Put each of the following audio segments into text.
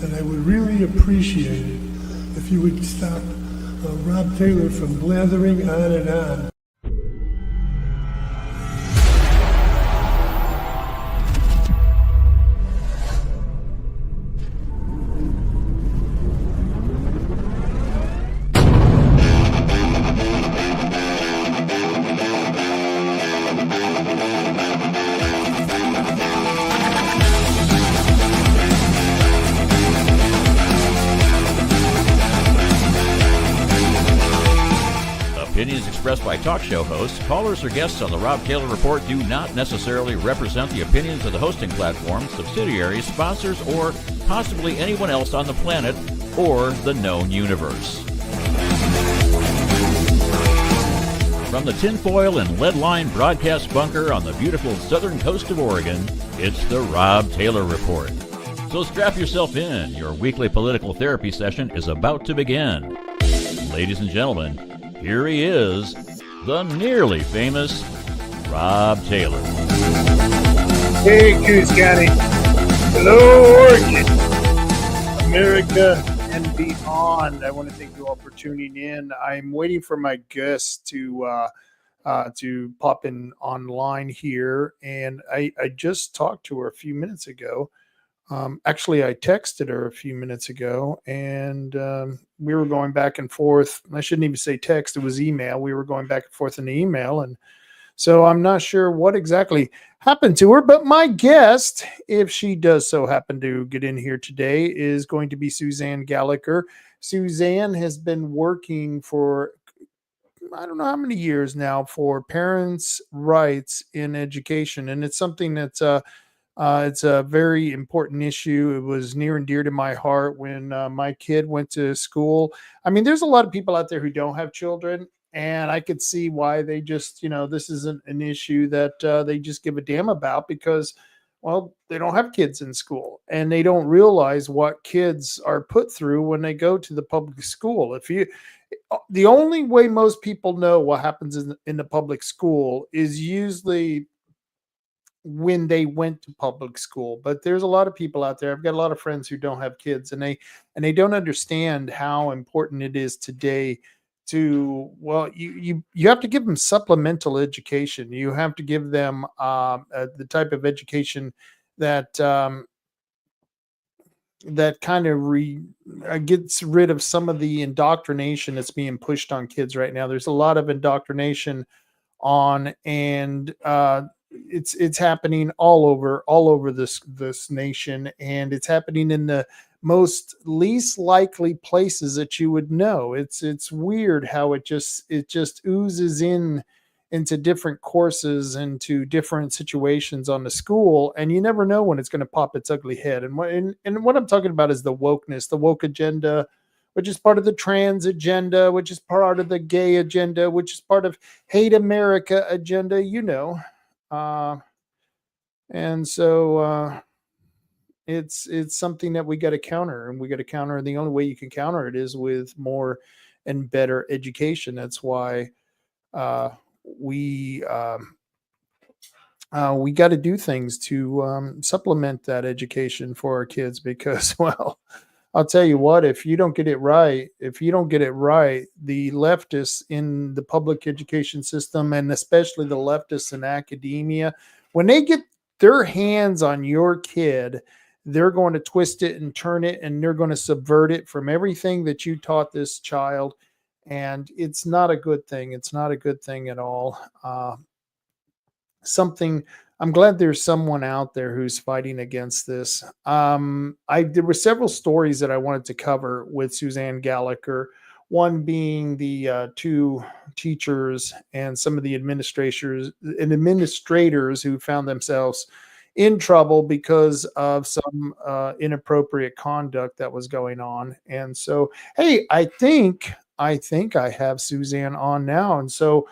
And I would really appreciate it if you would stop Rob Taylor from blathering on and on. Opinions expressed by talk show hosts, callers, or guests on the Rob Taylor Report do not necessarily represent the opinions of the hosting platform, subsidiaries, sponsors, or possibly anyone else on the planet or the known universe. From the tinfoil and lead-lined broadcast bunker on the beautiful southern coast of Oregon, it's the Rob Taylor Report. So strap yourself in. Your weekly political therapy session is about to begin. Ladies and gentlemen, here he is, the nearly famous Rob Taylor. Hey, Coos County. Hello, Oregon, America, and beyond. I want to thank you all for tuning in. I'm waiting for my guest to pop in online here, and I just talked to her a few minutes ago. Actually, I texted her a few minutes ago, and we were going back and forth. I shouldn't even say text, it was email. We were going back and forth in the email, and so I'm not sure what exactly happened to her, but my guest, if she does so happen to get in here today, is going to be Suzanne Gallagher. Suzanne has been working for, I don't know how many years now, for parents' rights in education, and it's something that's it's a very important issue. It was near and dear to my heart when my kid went to school. I mean, there's a lot of people out there who don't have children, and I could see why they just, this isn't an issue that they just give a damn about because, well, they don't have kids in school and they don't realize what kids are put through when they go to the public school. The only way most people know what happens in the public school is usually when they went to public school. But there's a lot of people out there. I've got a lot of friends who don't have kids, and they don't understand how important it is today to, well, you have to give them supplemental education. You have to give them the type of education that that kind of gets rid of some of the indoctrination that's being pushed on kids right now. There's a lot of indoctrination on, and it's happening all over this nation, and it's happening in the most least likely places that you would know. It's weird how it just oozes into different courses, into different situations on the school, and you never know when it's going to pop its ugly head. And what I'm talking about is the wokeness, the woke agenda, which is part of the trans agenda, which is part of the gay agenda, which is part of hate America agenda, and so it's something that we got to counter, and we got to counter. And the only way you can counter it is with more and better education. That's why we got to do things to supplement that education for our kids, because, well, I'll tell you what, if you don't get it right, the leftists in the public education system, and especially the leftists in academia, when they get their hands on your kid, they're going to twist it and turn it, and they're going to subvert it from everything that you taught this child. And it's not a good thing. It's not a good thing at all. I'm glad there's someone out there who's fighting against this. There were several stories that I wanted to cover with Suzanne Gallagher. One being the two teachers and some of the administrators who found themselves in trouble because of some inappropriate conduct that was going on. And so, hey, I think I have Suzanne on now. And so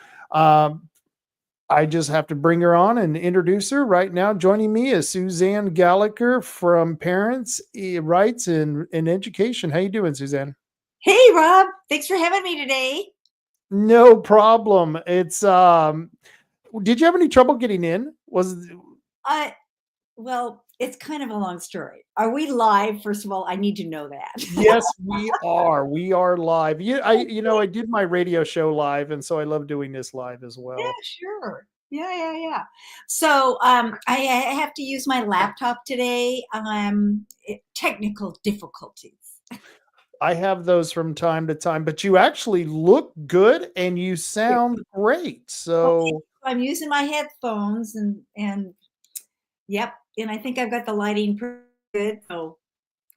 I just have to bring her on and introduce her right now. Joining me is Suzanne Gallagher from Parents' Rights in Education. How you doing, Suzanne? Hey, Rob. Thanks for having me today. No problem. It's did you have any trouble getting in? Well, it's kind of a long story. Are we live? First of all, I need to know that. Yes, we are. We are live. I did my radio show live, and so I love doing this live as Yeah, well. sure. Yeah. So I have to use my laptop today. Technical difficulties. I have those from time to time, but you actually look good and you sound great. Okay, So I'm using my headphones and yep, and I think I've got the lighting pretty good. So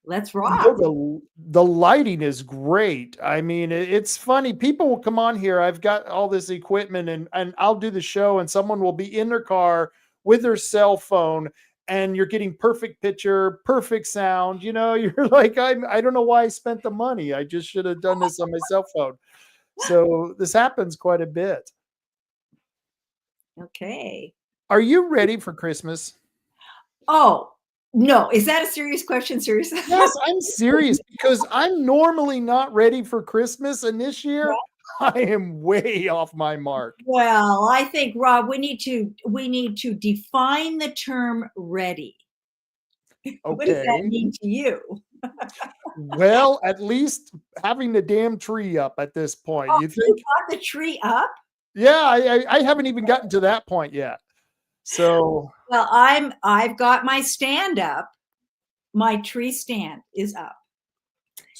let's rock. the lighting is great. I mean, it's funny. People will come on here. I've got all this equipment and I'll do the show and someone will be in their car with their cell phone and you're getting perfect picture, perfect sound. You're like, I don't know why I spent the money. I just should have done this on my cell phone. So this happens quite a bit. Okay. Are you ready for Christmas? Oh, no. Is that a serious question? Seriously? Yes, I'm serious because I'm normally not ready for Christmas, and this year I am way off my mark. Well, I think, Rob, we need to define the term ready. What does that Okay. mean to you? Well, at least having the damn tree up at this point. Oh, You you think? got the tree up? Yeah, I haven't even gotten to that point yet. So, Well, I've got my stand up. My tree stand is up.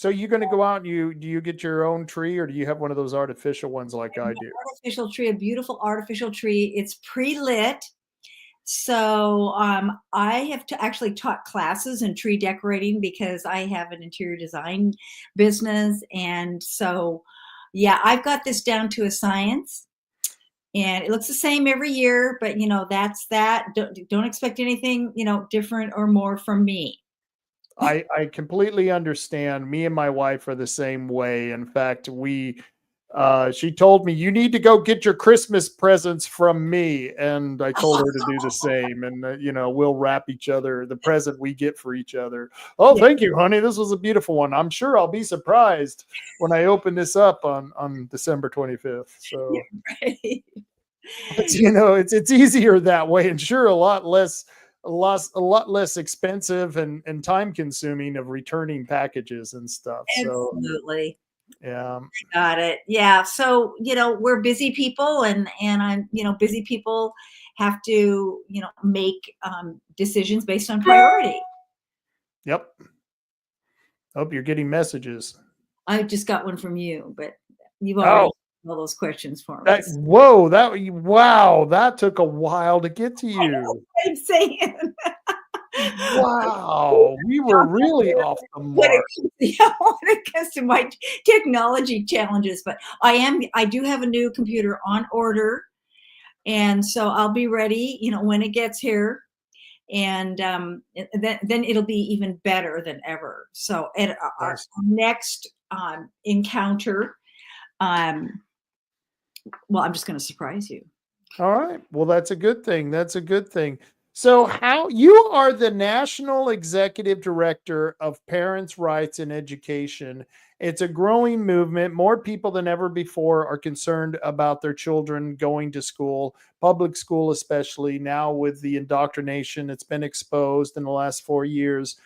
so you're going to go out and do you get your own tree or do you have one of those artificial ones like I do? Artificial tree, a beautiful artificial tree. It's pre-lit. So I have actually taught classes in tree decorating because I have an interior design business. And so, yeah, I've got this down to a science. And it looks the same every year, but that's that. Don't expect anything, different or more from me. I completely understand. Me and my wife are the same way. In fact, she told me, you need to go get your Christmas presents from me. And I told her to do the same. And, we'll wrap each other, the present we get for each other. Oh, Yeah. thank you, honey. This was a beautiful one. I'm sure I'll be surprised when I open this up on December 25th. So, Right. but, it's easier that way. And sure, a lot less expensive and time consuming of returning packages and stuff. So, Absolutely. yeah. Got it. Yeah. So, we're busy people and I'm, busy people have to, make decisions based on priority. Yep. Hope you're getting messages. I just got one from you, but you've already all those questions for me. Wow, that took a while to get to you. I'm saying. Wow, we were really off the mark. When it comes to my technology challenges, but I do have a new computer on order, and so I'll be ready, when it gets here, and then it'll be even better than ever. So at our next encounter, well, I'm just going to surprise you. All right. Well, that's a good thing. That's a good thing. So how you are the National Executive Director of Parents' Rights in Education. It's a growing movement. More people than ever before are concerned about their children going to school, public school especially, now with the indoctrination that's been exposed in the last 4 years.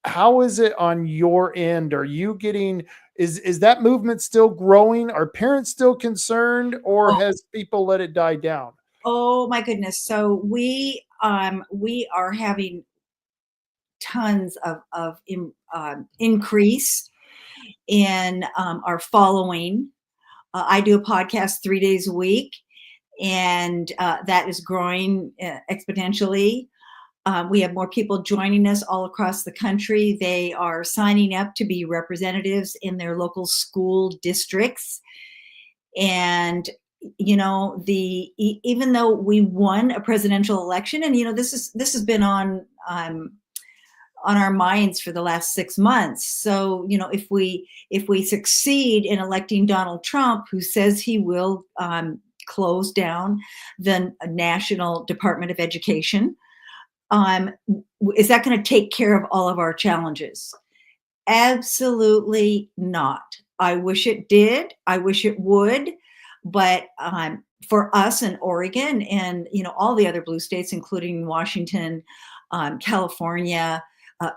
How is it on your end? Are you getting, is that movement still growing? Are parents still concerned or has people let it die down? Oh my goodness. So we are having tons of increase in our following. I do a podcast 3 days a week, and that is growing exponentially. We have more people joining us all across the country. They are signing up to be representatives in their local school districts. And even though we won a presidential election, and this has been on our minds for the last 6 months. So if we succeed in electing Donald Trump, who says he will close down the National Department of Education, is that going to take care of all of our challenges? Absolutely not. I wish it did. I wish it would. But for us in Oregon and all the other blue states, including Washington, California,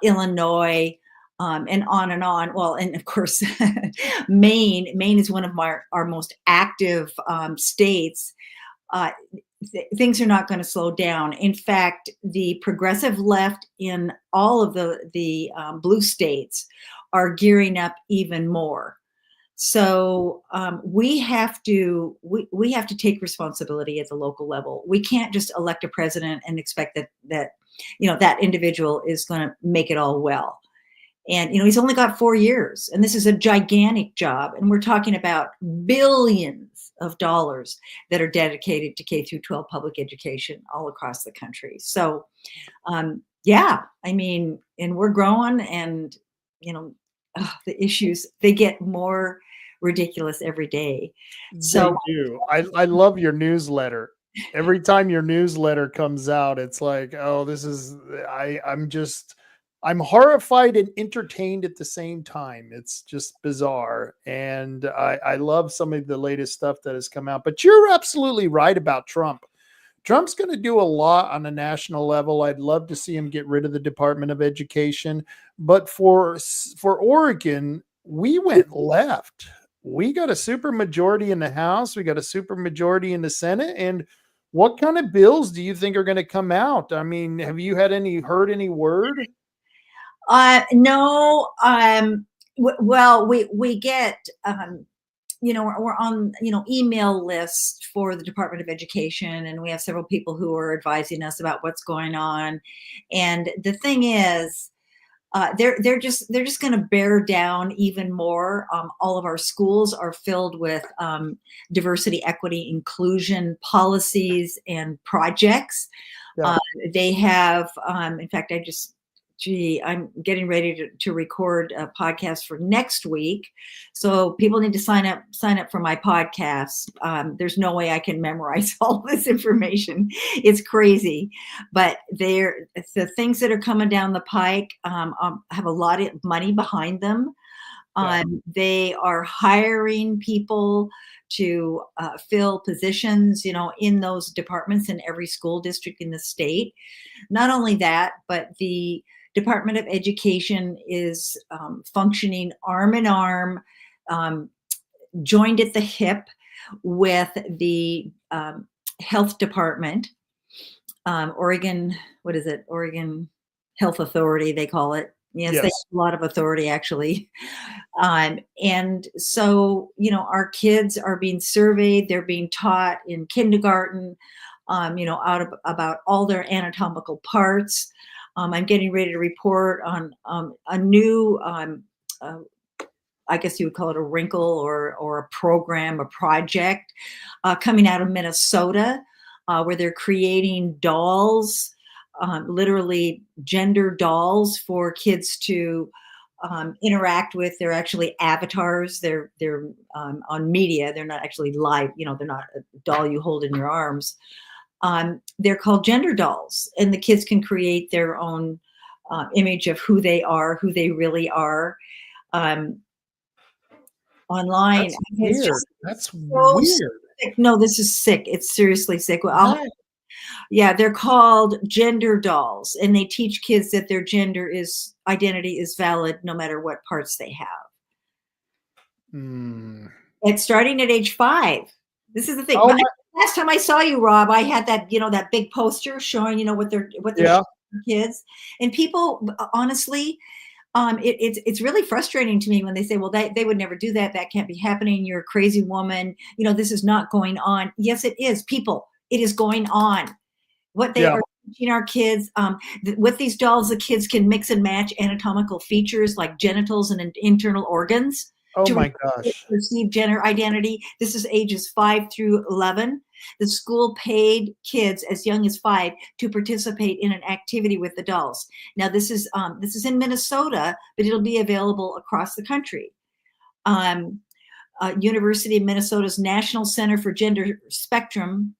Illinois, and on and on. Well, and of course, Maine. Maine is one of our most active states. Uh, Things are not going to slow down. In fact, the progressive left in all of the blue states are gearing up even more. So we have to take responsibility at the local level. We can't just elect a president and expect that that individual is going to make it all well. And he's only got 4 years, and this is a gigantic job. And we're talking about billions of dollars that are dedicated to K through 12 public education all across the country. So, yeah, I mean, and we're growing, and the issues, they get more ridiculous every day. So They do. I love your newsletter. Every time your newsletter comes out, it's like, oh, this is I'm horrified and entertained at the same time. It's just bizarre. And I love some of the latest stuff that has come out. But you're absolutely right about Trump. Trump's going to do a lot on a national level. I'd love to see him get rid of the Department of Education. But for Oregon, we went left. We got a super majority in the House. We got a super majority in the Senate. And what kind of bills do you think are going to come out? I mean, have you heard any word? No. Well, we get, we're on, email lists for the Department of Education, and we have several people who are advising us about what's going on. And the thing is, they're just going to bear down even more. All of our schools are filled with diversity, equity, inclusion policies and projects. Yeah. They have, in fact, I'm getting ready to record a podcast for next week. So people need to sign up for my podcast. There's no way I can memorize all this information. It's crazy, but the things that are coming down the pike have a lot of money behind them. Yeah. They are hiring people to fill positions, in those departments in every school district in the state. Not only that, but the Department of Education is functioning arm in arm, joined at the hip with the health department, Oregon, what is it? Oregon Health Authority, they call it. Yes, they have a lot of authority, actually. And so, our kids are being surveyed. They're being taught in kindergarten, about all their anatomical parts. I'm getting ready to report on a new, I guess you would call it a wrinkle or a program, a project coming out of Minnesota, where they're creating dolls, literally gender dolls for kids to interact with. They're actually avatars. They're on media. They're not actually live. They're not a doll you hold in your arms. They're called gender dolls, and the kids can create their own image of who they are, who they really are, online. That's It's weird. just That's so weird. sick. No, this is sick. It's seriously sick. Well, yeah, they're called gender dolls, and they teach kids that their identity is valid no matter what parts they have. It's starting at age 5. This is the thing. Last time I saw you, Rob, I had that, that big poster showing, what they're kids, and people, honestly, it's really frustrating to me when they say, well, they would never do that. That can't be happening. You're a crazy woman. This is not going on. Yes, it is. People, it is going on. What they are teaching our kids, with these dolls, the kids can mix and match anatomical features like genitals and internal organs. Oh my gosh. Perceive gender identity. This is ages 5 through 11. The school paid kids as young as 5 to participate in an activity with the dolls. Now this is in Minnesota, but it'll be available across the country. University of Minnesota's National Center for Gender Spectrum.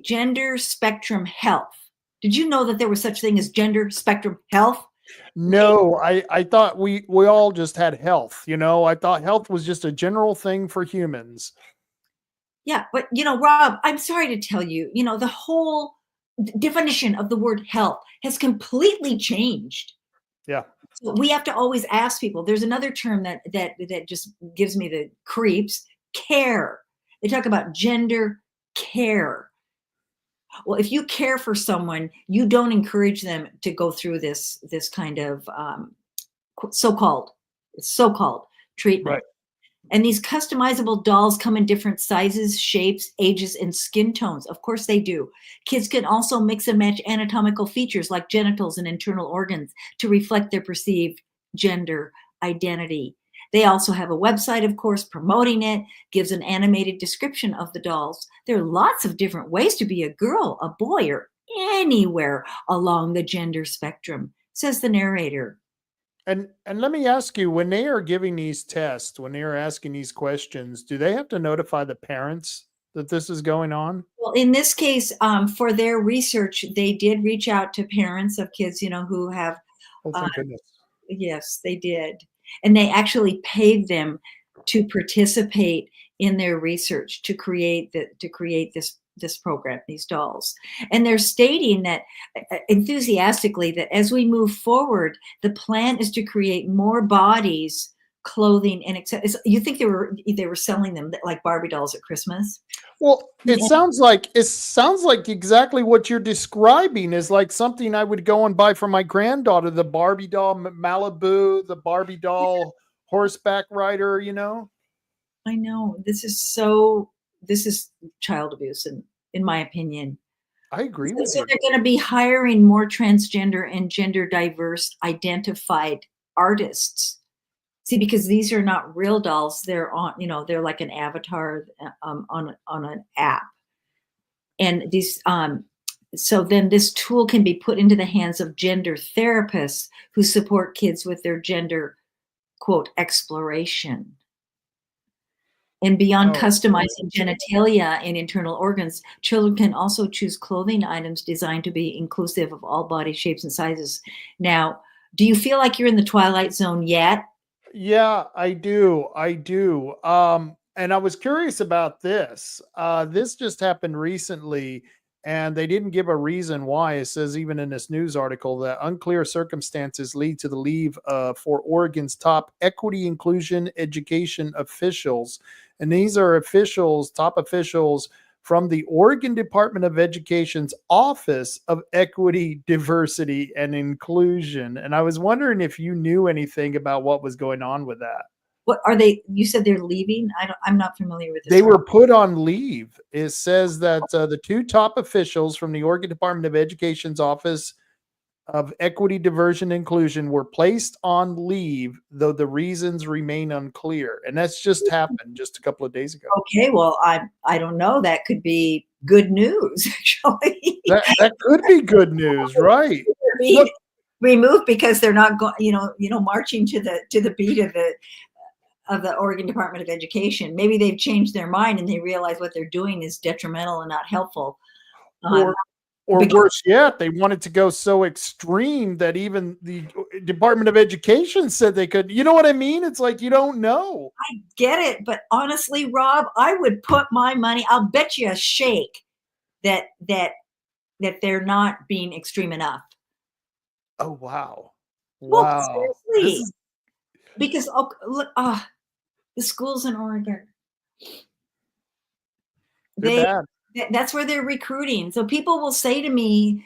Gender Spectrum Health. Did you know that there was such thing as Gender Spectrum Health? No, I thought we all just had health. I thought health was just a general thing for humans. Yeah, but Rob, I'm sorry to tell you, the whole definition of the word health has completely changed. Yeah. So we have to always ask people. There's another term that just gives me the creeps: care. They talk about gender care. Well, if you care for someone, you don't encourage them to go through this kind of so-called treatment. Right. And these customizable dolls come in different sizes, shapes, ages, and skin tones. Of course they do. Kids can also mix and match anatomical features like genitals and internal organs to reflect their perceived gender identity. They also have a website, of course, promoting it, gives an animated description of the dolls. There are lots of different ways to be a girl, a boy, or anywhere along the gender spectrum, says the narrator. And let me ask you, when they are giving these tests, when they are asking these questions, do they have to notify the parents that this is going on? Well, in this case, for their research, they did reach out to parents of kids, who have, Oh, thank goodness. yes, they did. And they actually paid them to participate in their research to create this program, these dolls. And they're stating that enthusiastically that as we move forward, the plan is to create more bodies, clothing, and you think they were selling them like Barbie dolls at Christmas? Well, it sounds like exactly what you're describing is like something I would go and buy for my granddaughter, the Barbie doll Malibu, the Barbie doll horseback rider, I know this is child abuse, in my opinion. I agree with So you. they're going to be hiring more transgender and gender diverse identified artists. See, because these are not real dolls, they're on, they're like an avatar on an app, and these. So then this tool can be put into the hands of gender therapists who support kids with their gender, quote, exploration. And beyond customizing genitalia and internal organs, children can also choose clothing items designed to be inclusive of all body shapes and sizes. Now, do you feel like you're in the twilight zone yet? Yeah, I do. And I was curious about this. This just happened recently, and they didn't give a reason why. It says even in this news article that unclear circumstances lead to the leave for Oregon's top equity inclusion education officials. And these are top officials from the Oregon Department of Education's Office of Equity, Diversity, and Inclusion. And I was wondering if you knew anything about what was going on with that. What are they? You said they're leaving? I'm not familiar with this. They were put on leave. It says that the two top officials from the Oregon Department of Education's Office of Equity, Diversion, and Inclusion were placed on leave, though the reasons remain unclear. And that's just happened just a couple of days ago. Okay, well, I don't know. That could be good news, actually. That could be good news, right? Look, removed because they're not going, marching to the beat of the Oregon Department of Education. Maybe they've changed their mind and they realize what they're doing is detrimental and not helpful. Or worse yet, they wanted to go so extreme that even the Department of Education said they could. You know what I mean? It's like you don't know. I get it, but honestly, Rob, I would put my money. I'll bet you a shake that they're not being extreme enough. Oh wow! Well, seriously, because look, the schools in Oregon, they're bad. That's where they're recruiting. So people will say to me,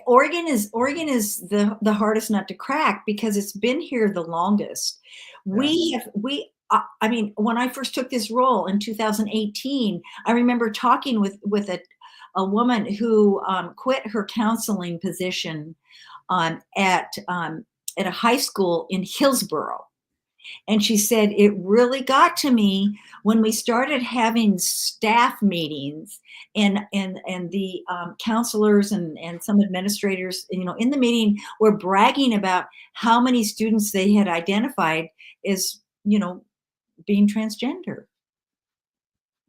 Oregon is the hardest nut to crack because it's been here the longest. Yeah. I mean, when I first took this role in 2018, I remember talking with a woman who quit her counseling position at a high school in Hillsboro. And she said, it really got to me when we started having staff meetings and the counselors and some administrators, in the meeting were bragging about how many students they had identified as, being transgender.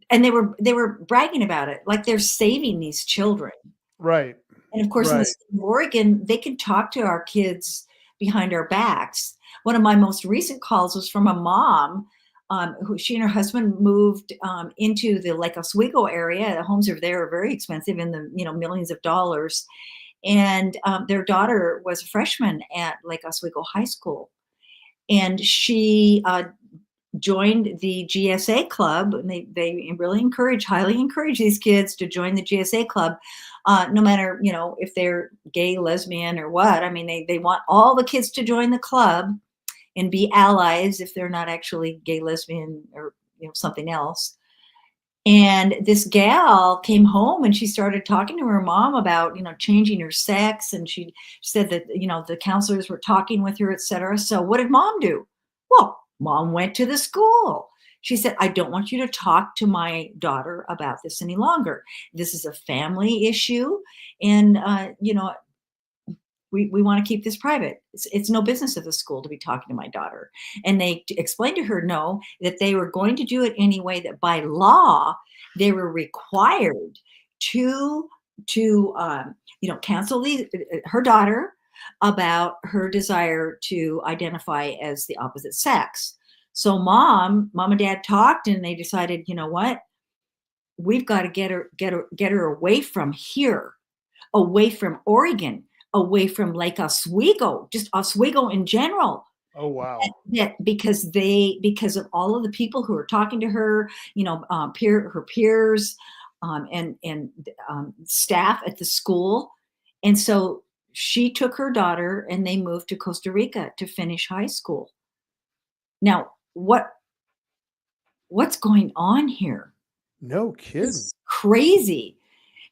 And they were bragging about it like they're saving these children. Right. And of course, in the state of Oregon, they can talk to our kids behind our backs. One of my most recent calls was from a mom who she and her husband moved into the Lake Oswego area. The homes over there are very expensive, in the millions of dollars. And their daughter was a freshman at Lake Oswego High School, and she joined the GSA club. And they really highly encourage these kids to join the GSA club, no matter if they're gay, lesbian, or what. I mean, they want all the kids to join the club and be allies if they're not actually gay, lesbian, or something else. And this gal came home and she started talking to her mom about changing her sex, and she said that the counselors were talking with her, etc. So what did mom do? Well, mom went to the school. She said, I don't want you to talk to my daughter about this any longer. This is a family issue, and we want to keep this private. It's no business of the school to be talking to my daughter. And they explained to her, no, that they were going to do it anyway, that by law, they were required to counsel her daughter about her desire to identify as the opposite sex. So mom and dad talked, and they decided, you know what? We've got to get her away from here, away from Oregon, away from Lake Oswego, just Oswego in general. Oh, wow. Because of all of the people who are talking to her, her peers, and staff at the school. And so she took her daughter and they moved to Costa Rica to finish high school. Now, what's going on here? No kidding. It's crazy.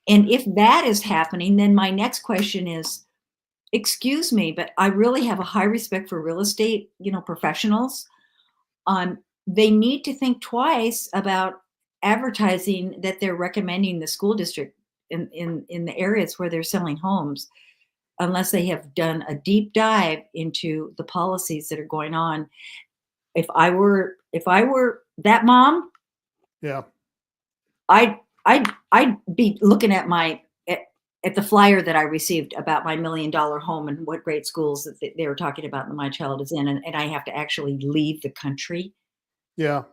And if that is happening, then my next question is, excuse me, but I really have a high respect for real estate, professionals. They need to think twice about advertising that they're recommending the school district in the areas where they're selling homes, unless they have done a deep dive into the policies that are going on. If I were that mom, yeah, I'd be looking at at the flyer that I received about my $1 million home and what great schools that they were talking about that my child is in, and I have to actually leave the country. Yeah.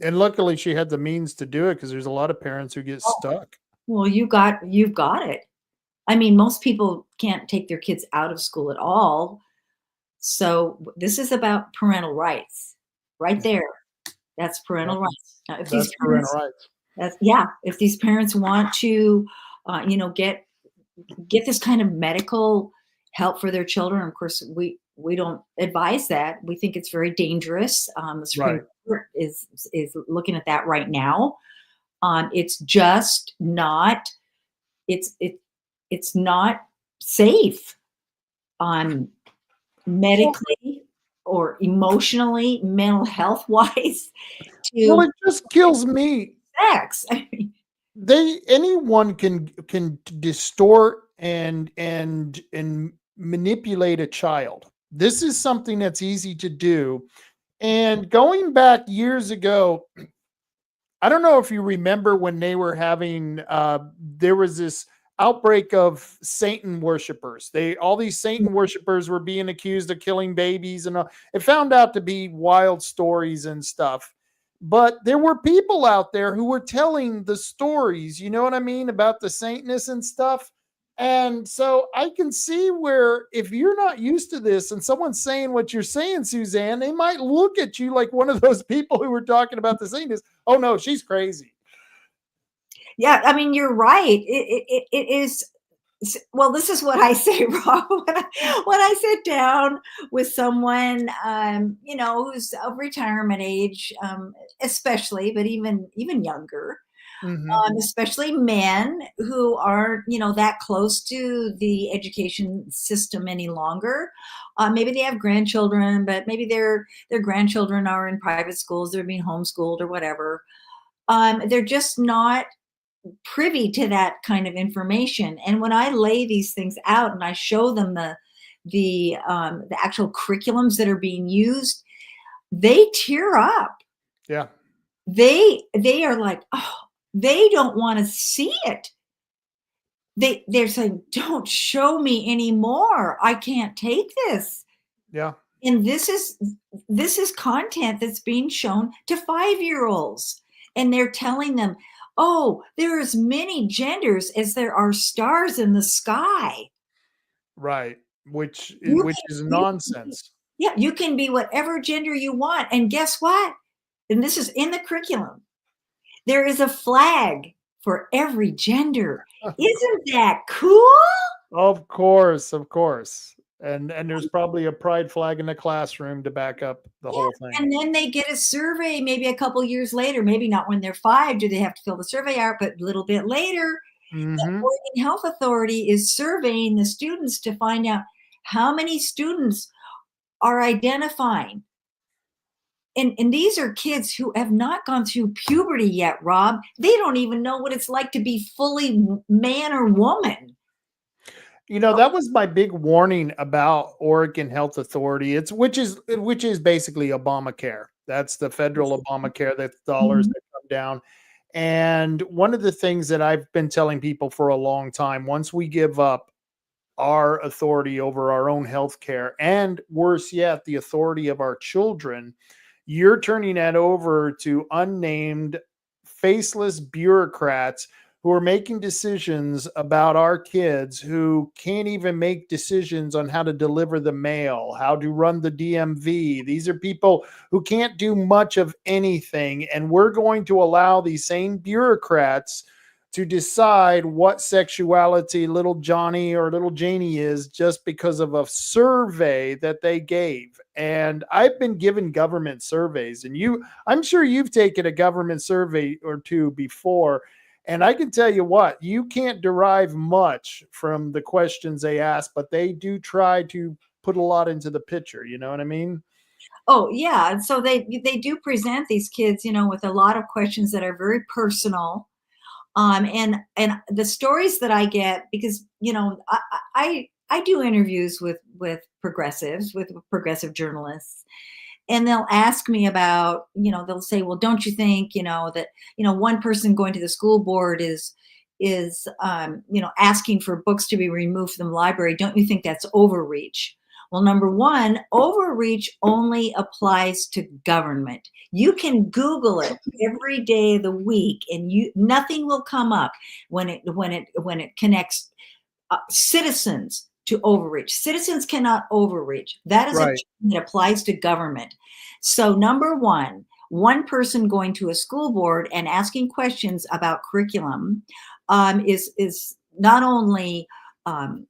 And luckily she had the means to do it, because there's a lot of parents who get stuck. Well, you've got it. I mean, most people can't take their kids out of school at all. So this is about parental rights right there. That's parental rights. Now, if That's parental rights. If these parents want to, get this kind of medical help for their children, of course, we don't advise that. We think it's very dangerous. The Supreme Court is looking at that right now. It's just not. It's not safe, medically or emotionally, mental health wise. Well, it just kills me. Sex. Anyone can distort and manipulate a child. This is something that's easy to do. And going back years ago, I don't know if you remember when they were having there was this outbreak of Satan worshipers. All these Satan worshipers were being accused of killing babies, and it found out to be wild stories and stuff. But there were people out there who were telling the stories, you know what I mean, about the Satanists and stuff. And so I can see where if you're not used to this and someone's saying what you're saying, Suzanne, they might look at you like one of those people who were talking about the Satanists. Oh, no, she's crazy. Yeah, I mean, you're right. It is. Well, this is what I say, Rob, when I sit down with someone, who's of retirement age, especially, but even younger, especially men who aren't, that close to the education system any longer. Maybe they have grandchildren, but maybe their grandchildren are in private schools, they're being homeschooled or whatever. They're just not privy to that kind of information. And when I lay these things out and I show them the actual curriculums that are being used, they tear up. Yeah. They are like, oh, they don't want to see it. They're saying, don't show me anymore. I can't take this. Yeah. And this is content that's being shown to 5-year-olds, and they're telling them, "Oh, there are as many genders as there are stars in the sky. Right. Which You which can, is you can be, nonsense. yeah, you can be whatever gender you want." And guess what? And this is in the curriculum. There is a flag for every gender. Isn't that cool? Of course, of course. And there's probably a pride flag in the classroom to back up the Yeah, whole thing. and then they get a survey maybe a couple years later, maybe not when they're 5 do they have to fill the survey out, but a little bit later, the Mhm. Oregon Health Authority is surveying the students to find out how many students are identifying. And these are kids who have not gone through puberty yet, Rob. They don't even know what it's like to be fully man or woman. That was my big warning about Oregon Health Authority. It's which is basically Obamacare. That's the federal Obamacare, that's dollars Mhm. that come down. And one of the things that I've been telling people for a long time, once we give up our authority over our own health care, and worse yet, the authority of our children, you're turning that over to unnamed, faceless bureaucrats who are making decisions about our kids, who can't even make decisions on how to deliver the mail, how to run the DMV. These are people who can't do much of anything. And we're going to allow these same bureaucrats to decide what sexuality little Johnny or little Janie is just because of a survey that they gave. And I've been given government surveys, and I'm sure you've taken a government survey or two before. And I can tell you what, you can't derive much from the questions they ask, but they do try to put a lot into the picture. You know what I mean? Oh, yeah, and so they do present these kids, with a lot of questions that are very personal. And the stories that I get, because I do interviews with progressives, with progressive journalists, and they'll ask me about, they'll say, well, don't you think, that one person going to the school board is asking for books to be removed from the library? Don't you think that's overreach? Well, number one, overreach only applies to government. You can Google it every day of the week, and nothing will come up when it connects citizens to overreach. Citizens cannot overreach. That is a Right. term that applies to government. So, number one person going to a school board and asking questions about curriculum is not only um,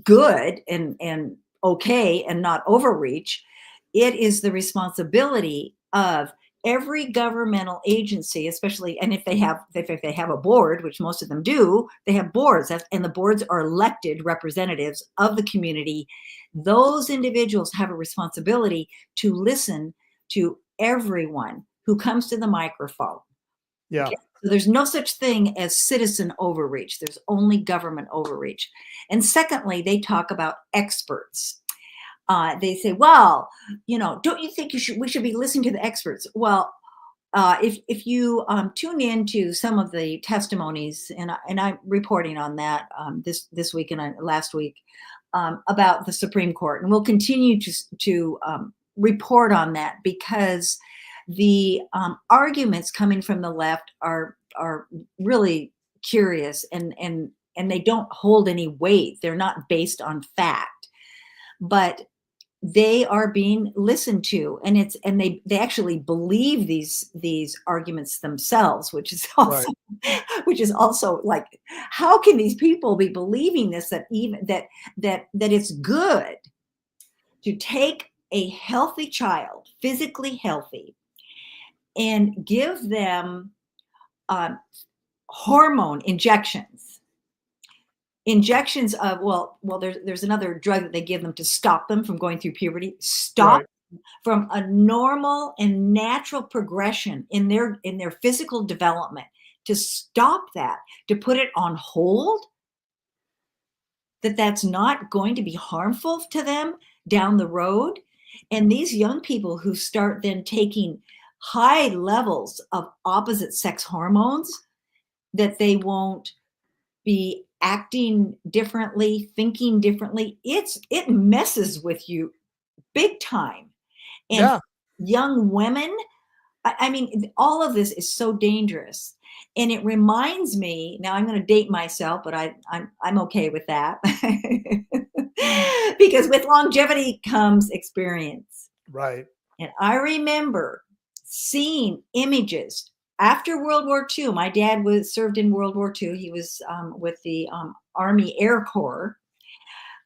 good and okay and not overreach. It is the responsibility of every governmental agency, especially, and if they have a board, which most of them do, they have boards, and the boards are elected representatives of the community. Those individuals have a responsibility to listen to everyone who comes to the microphone. Yeah. Okay. So there's no such thing as citizen overreach. There's only government overreach. And secondly, they talk about experts. They say, well, don't you think we should be listening to the experts? Well, if you tune into some of the testimonies, and I'm reporting on that this week and last week about the Supreme Court, and we'll continue to report on that, because the arguments coming from the left are really curious, and they don't hold any weight. They're not based on fact, but they are being listened to, and they actually believe these arguments themselves, which is Right. also which is also like, how can these people be believing this, that even that it's good to take a healthy child, physically healthy, and give them um, hormone injections of, there's another drug that they give them to stop them from going through puberty, stop Right. from a normal and natural progression in their physical development, to stop that, to put it on hold, that's not going to be harmful to them down the road. And these young people who start then taking high levels of opposite sex hormones, that they won't be acting differently, thinking differently. It messes with you big time. And Yeah. young women, I mean, all of this is so dangerous. And it reminds me, now I'm going to date myself, but I'm okay with that. Because with longevity comes experience. Right. And I remember seeing images after World War II. My dad served in World War II. He was with the Army Air Corps.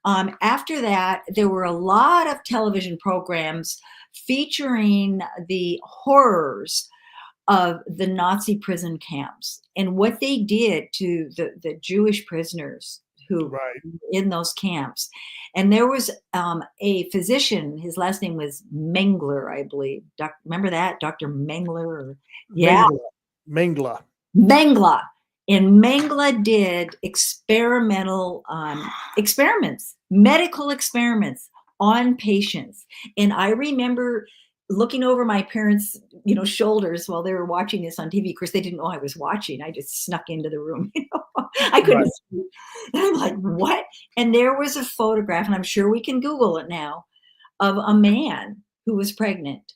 After that, there were a lot of television programs featuring the horrors of the Nazi prison camps and what they did to the Jewish prisoners who Right. were in those camps. And there was a physician, his last name was Mengler, I believe. Remember that? Dr. Mengler? Yeah. Mengele. Mengele. And Mengele did experimental experiments, medical experiments on patients. And I remember looking over my parents' shoulders while they were watching this on TV. Of course, they didn't know I was watching. I just snuck into the room. I couldn't see. And I'm like, what? And there was a photograph, and I'm sure we can Google it now, of a man who was pregnant.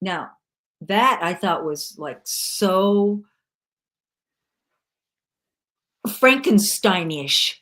Now, that I thought was like so Frankensteinish.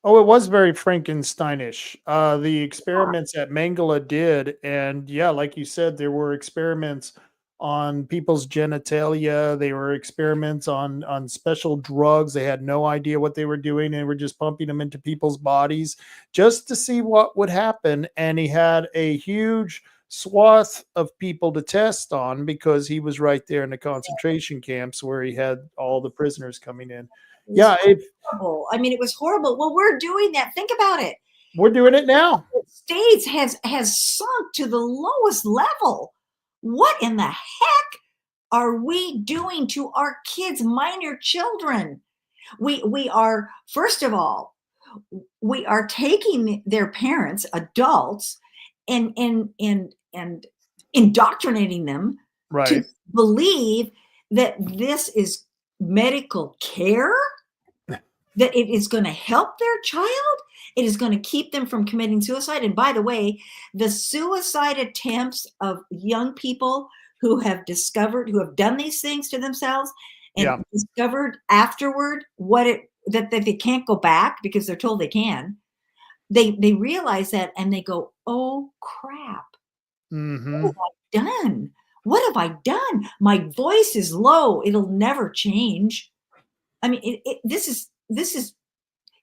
Oh, it was very Frankensteinish. The experiments that Mengele did, and yeah, like you said, there were experiments on people's genitalia. They were experiments on special drugs. They had no idea what they were doing. They were just pumping them into people's bodies just to see what would happen. And he had a huge swath of people to test on because he was right there in the concentration camps where he had all the prisoners coming in. Yeah, Horrible. I mean, it was horrible. Well, we're doing that. Think about it. we're doing it now. The States has sunk to the lowest level. What in the heck are we doing to our kids, minor children? We are, first of all, we are taking their parents, adults, and indoctrinating them Right. to believe that this is medical care, that it is going to help their child, it is going to keep them from committing suicide. And by the way, the suicide attempts of young people who have done these things to themselves and discovered afterward that they can't go back because they're told they can. They realize that and they go, oh crap. Mm-hmm. What have I done? What have I done? My voice is low. It'll never change. I mean, this is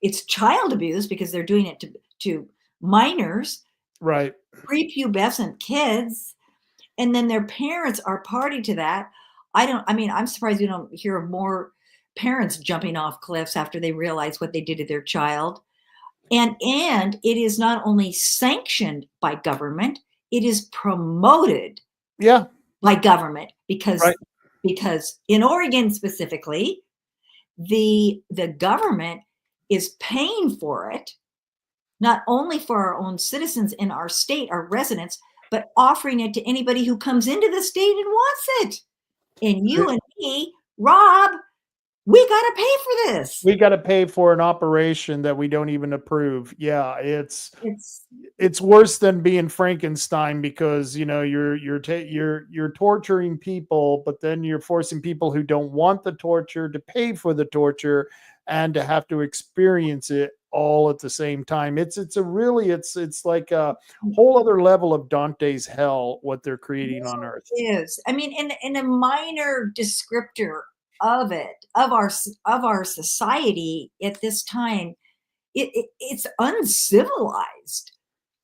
it's child abuse because they're doing it to minors, Right. prepubescent kids, and then their parents are party to that. I'm surprised you don't hear of more parents jumping off cliffs after they realize what they did to their child. And it is not only sanctioned by government, it is promoted by government because in Oregon specifically, the government is paying for it, not only for our own citizens in our state, our residents, but offering it to anybody who comes into the state and wants it. And you and me, Rob, we got to pay for this. We got to pay for an operation that we don't even approve. Yeah, it's worse than being Frankenstein because you're torturing people, but then you're forcing people who don't want the torture to pay for the torture and to have to experience it all at the same time. It's like a whole other level of Dante's hell what they're creating on Earth. It is. I mean, in a minor descriptor of our society at this time, it's uncivilized.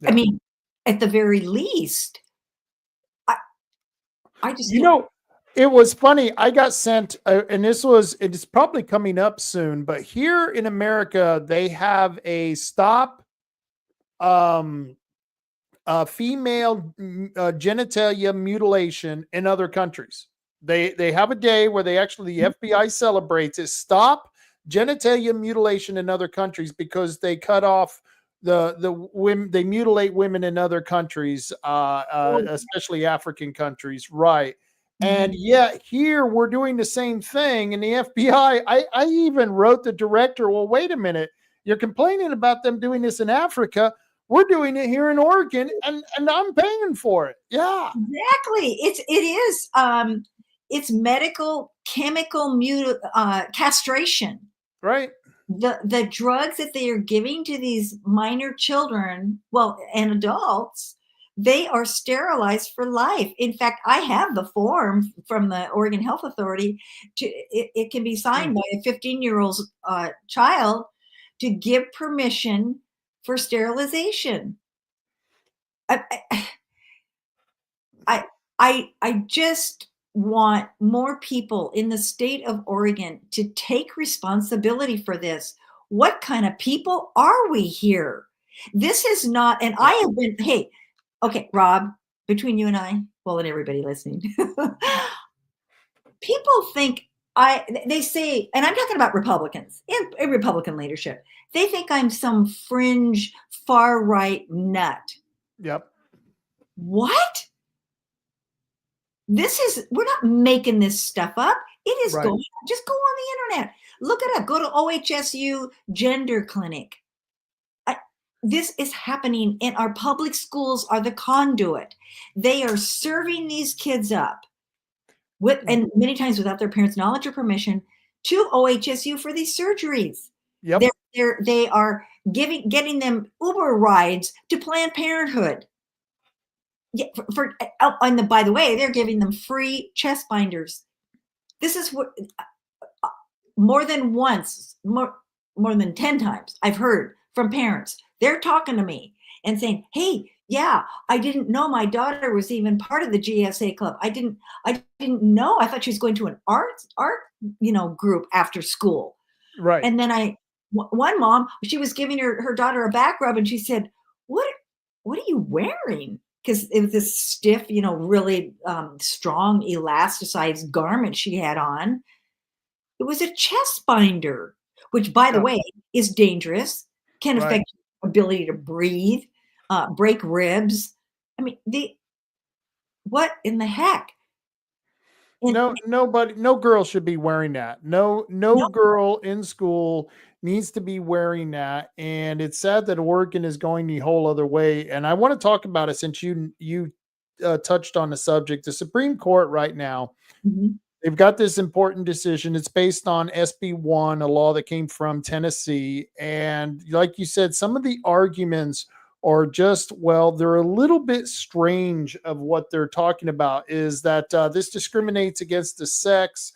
I mean, at the very least, I just it was funny. I got sent, and it's probably coming up soon, but here in America, they have a stop female genitalia mutilation in other countries. They have a day where the FBI celebrates it. Stop genitalia mutilation in other countries because they cut off the women. They mutilate women in other countries, especially African countries, right? And yet here we're doing the same thing. And the FBI, I even wrote the director, well, wait a minute, you're complaining about them doing this in Africa. we're doing it here in Oregon, and I'm paying for it. Yeah. Exactly. It's medical chemical castration. Right. The drugs that they are giving to these minor children, well, and adults, they are sterilized for life. In fact, I have the form from the Oregon Health Authority. It can be signed by a 15-year-old child to give permission for sterilization. I just want more people in the state of Oregon to take responsibility for this. What kind of people are we here? This is not, and I have been, hey, okay, Rob, between you and I, well, and everybody listening, people think they say, and I'm talking about Republicans and Republican leadership, they think I'm some fringe far right nut. Yep. What? We're not making this stuff up. It is Right. just go on the internet. Look it up. Go to OHSU Gender Clinic. This is happening, and our public schools are the conduit. They are serving these kids up and many times without their parents' knowledge or permission, to OHSU for these surgeries. Yep. They are getting them Uber rides to Planned Parenthood. Yeah, by the way, they're giving them free chest binders. This is what more than once, more than 10 times, I've heard from parents. They're talking to me and saying, "Hey, yeah, I didn't know my daughter was even part of the GSA club. I didn't know. I thought she was going to an art group after school." Right. And then one mom, she was giving her daughter a back rub, and she said, "What are you wearing?" Because it was this stiff, really strong, elasticized garment she had on. It was a chest binder, which, by the way, is dangerous, can affect your ability to breathe, break ribs. I mean, what in the heck? No girl should be wearing that. No girl in school needs to be wearing that. And it's sad that Oregon is going the whole other way. And I want to talk about it since you touched on the subject. The Supreme Court right now, they've got this important decision. It's based on SB 1, a law that came from Tennessee. And like you said, some of the arguments are just, well, they're a little bit strange of what they're talking about, is that this discriminates against the sex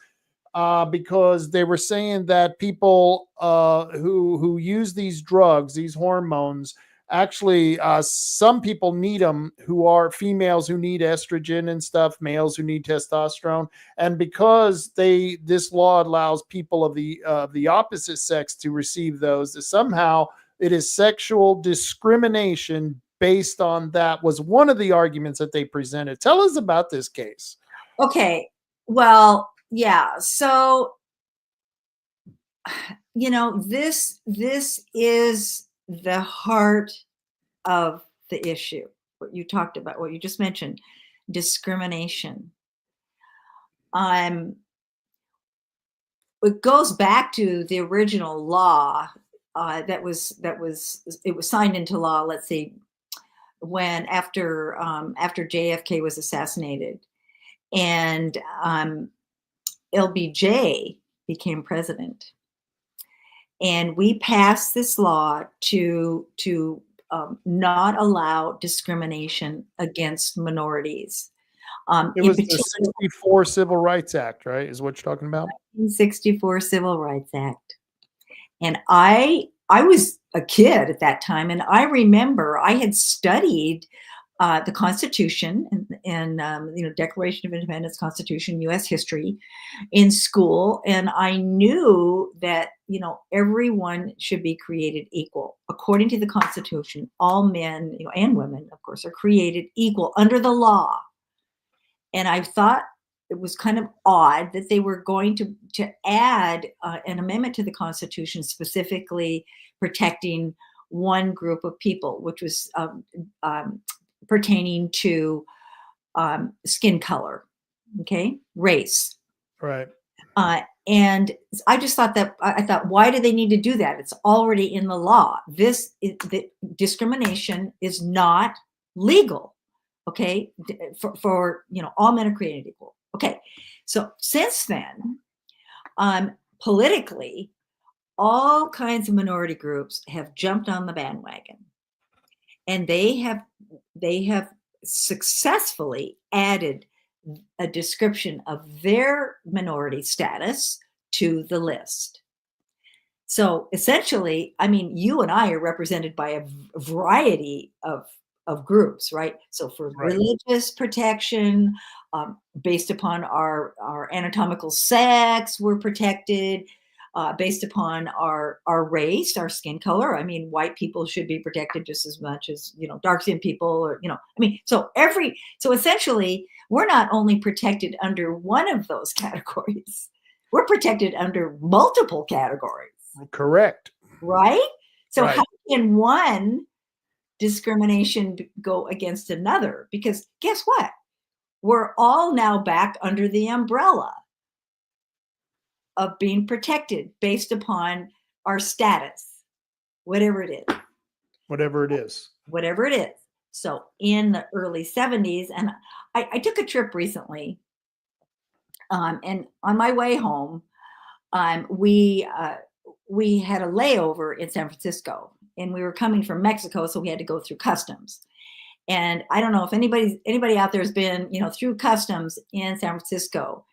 because they were saying that people who use these drugs, these hormones, actually some people need them, who are females who need estrogen and stuff, males who need testosterone. And because this law allows people of the opposite sex to receive those, that somehow it is sexual discrimination based on that, was one of the arguments that they presented. Tell us about this case. Okay. Well, yeah. So, this is the heart of the issue. What you talked about, what you just mentioned, discrimination. It goes back to the original law it was signed into law. Let's see, when after JFK was assassinated, and LBJ became president, and we passed this law to not allow discrimination against minorities. It was the 64 Civil Rights Act, right? Is what you're talking about? 1964 Civil Rights Act. And I was a kid at that time, and I remember I had studied the Constitution and Declaration of Independence, Constitution, U.S. history in school, and I knew that everyone should be created equal according to the Constitution. All men, and women, of course, are created equal under the law. And I thought it was kind of odd that they were going to add an amendment to the Constitution specifically protecting one group of people, which was pertaining to skin color, race. Right. And I just thought that, I thought, why do they need to do that? It's already in the law. The discrimination is not legal. Okay. For all men are created equal. Okay. So since then, politically, all kinds of minority groups have jumped on the bandwagon, and they have successfully added a description of their minority status to the list. So essentially, I mean, you and I are represented by a variety of groups, right? So for Right. religious protection, based upon our anatomical sex, we're protected. Based upon our race, our skin color. I mean, white people should be protected just as much as, dark skinned people, or, I mean, so essentially, we're not only protected under one of those categories, we're protected under multiple categories. Correct. Right? So Right. how can one discrimination go against another? Because guess what? We're all now back under the umbrella of being protected based upon our status, whatever it is. Whatever it is. Whatever it is. So in the early 70s, and I took a trip recently, and on my way home, we had a layover in San Francisco, and we were coming from Mexico, so we had to go through customs. And I don't know if anybody out there has been, through customs in San Francisco.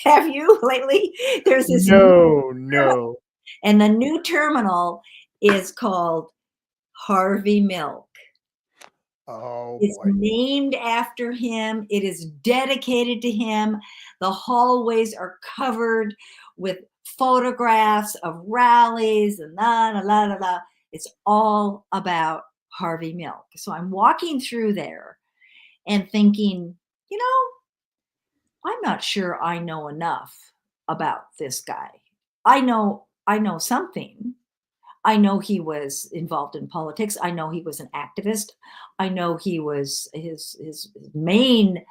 Have you lately? There's this No. And the new terminal is called Harvey Milk. Oh, It's boy. named after him. It is dedicated to him. The hallways are covered with photographs of rallies and la. It's all about Harvey Milk. So I'm walking through there and thinking, I'm not sure I know enough about this guy. I know something. I know he was involved in politics. I know he was an activist. I know he was his main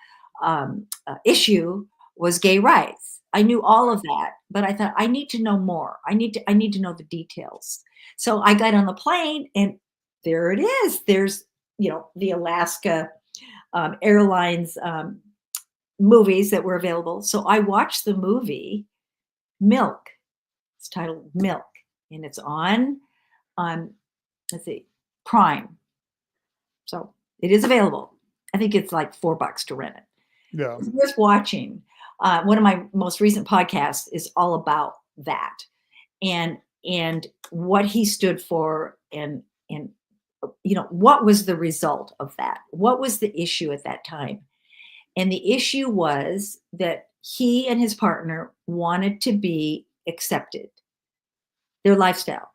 issue was gay rights. I knew all of that, but I thought I need to know more. I need to know the details. So I got on the plane, and there it is. There's the Alaska Airlines movies that were available. So I watched the movie Milk. It's titled Milk, and it's on let's see, Prime. So it is available. I think it's like $4 to rent it. Yeah. It's worth watching. One of my most recent podcasts is all about that, and what he stood for, and what was the result of that? What was the issue at that time? And the issue was that he and his partner wanted to be accepted. Their lifestyle,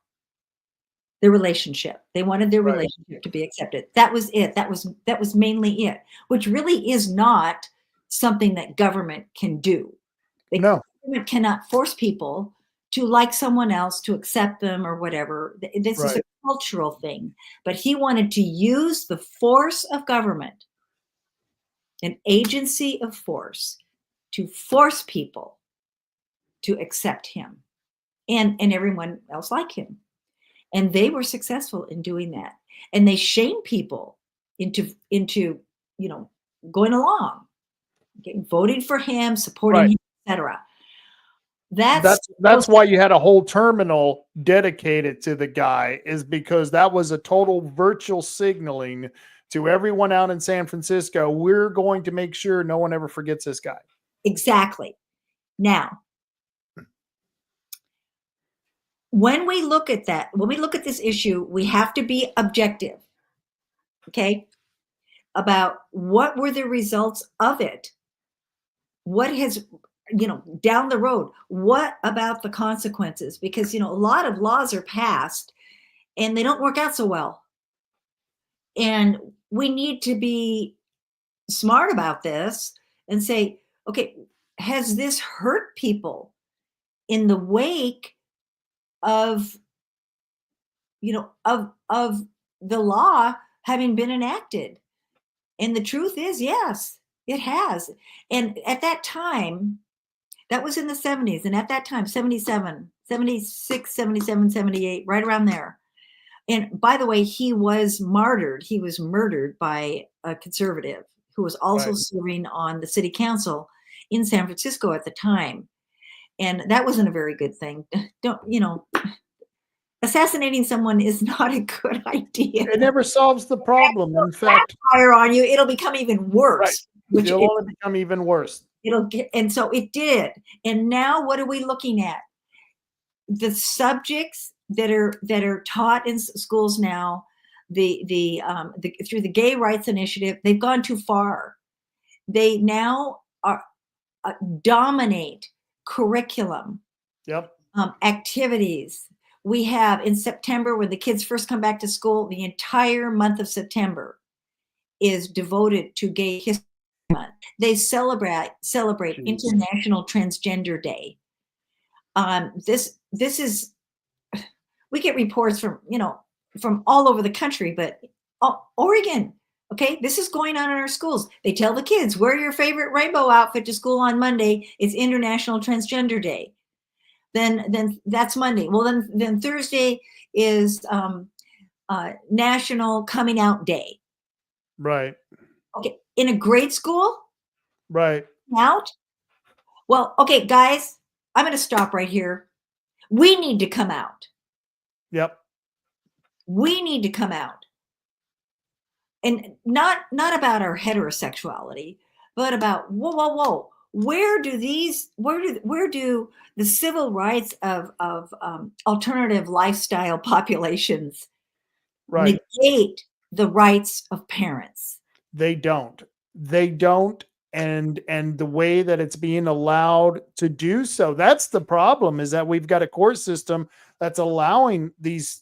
their relationship. They wanted their relationship to be accepted. That was it. That was mainly it, which really is not something that government can do. No. Government cannot force people to like someone else, to accept them or whatever. This is a cultural thing. But he wanted to use the force of government, an agency of force, to force people to accept him and everyone else like him. And they were successful in doing that. And they shamed people into going along, voting for him, supporting him, etc. That's why you had a whole terminal dedicated to the guy, is because that was a total virtual signaling to everyone out in San Francisco. We're going to make sure no one ever forgets this guy. Exactly. Now, when we look at this issue, we have to be objective, okay, about what were the results of it. What has, down the road, what about the consequences? Because, a lot of laws are passed and they don't work out so well. And we need to be smart about this and say, okay, has this hurt people in the wake of the law having been enacted? And the truth is, yes, it has. And at that time, That was in the 70s. And at that time, 77, 76, 77, 78, right around there. And by the way, he was martyred. He was murdered by a conservative who was also Right. serving on the city council in San Francisco at the time. And that wasn't a very good thing. Don't, assassinating someone is not a good idea. It never solves the problem. In fact, Fire on you, it'll become even right. worse. Which It'll only become even worse. it'll get, and so it did. And now what are we looking at? The subjects that are taught in schools now, the through the Gay Rights Initiative, they've gone too far. They now are dominate curriculum, Yep. activities. We have in September, when the kids first come back to school, the entire month of September is devoted to Gay History Month. They celebrate Jeez. International Transgender Day. This is, we get reports from all over the country, but Oregon, okay, this is going on in our schools. They tell the kids, wear your favorite rainbow outfit to school on Monday. It's International Transgender Day. Then that's Monday. Well, then Thursday is National Coming Out Day. Right. Okay, in a grade school, Right. out. Well, okay, guys, I'm going to stop right here. We need to come out. Yep. We need to come out, and not about our heterosexuality, but about whoa. Where do the civil rights of alternative lifestyle populations Right. negate the rights of parents? They don't. And the way that it's being allowed to do so, that's the problem, is that we've got a court system that's allowing these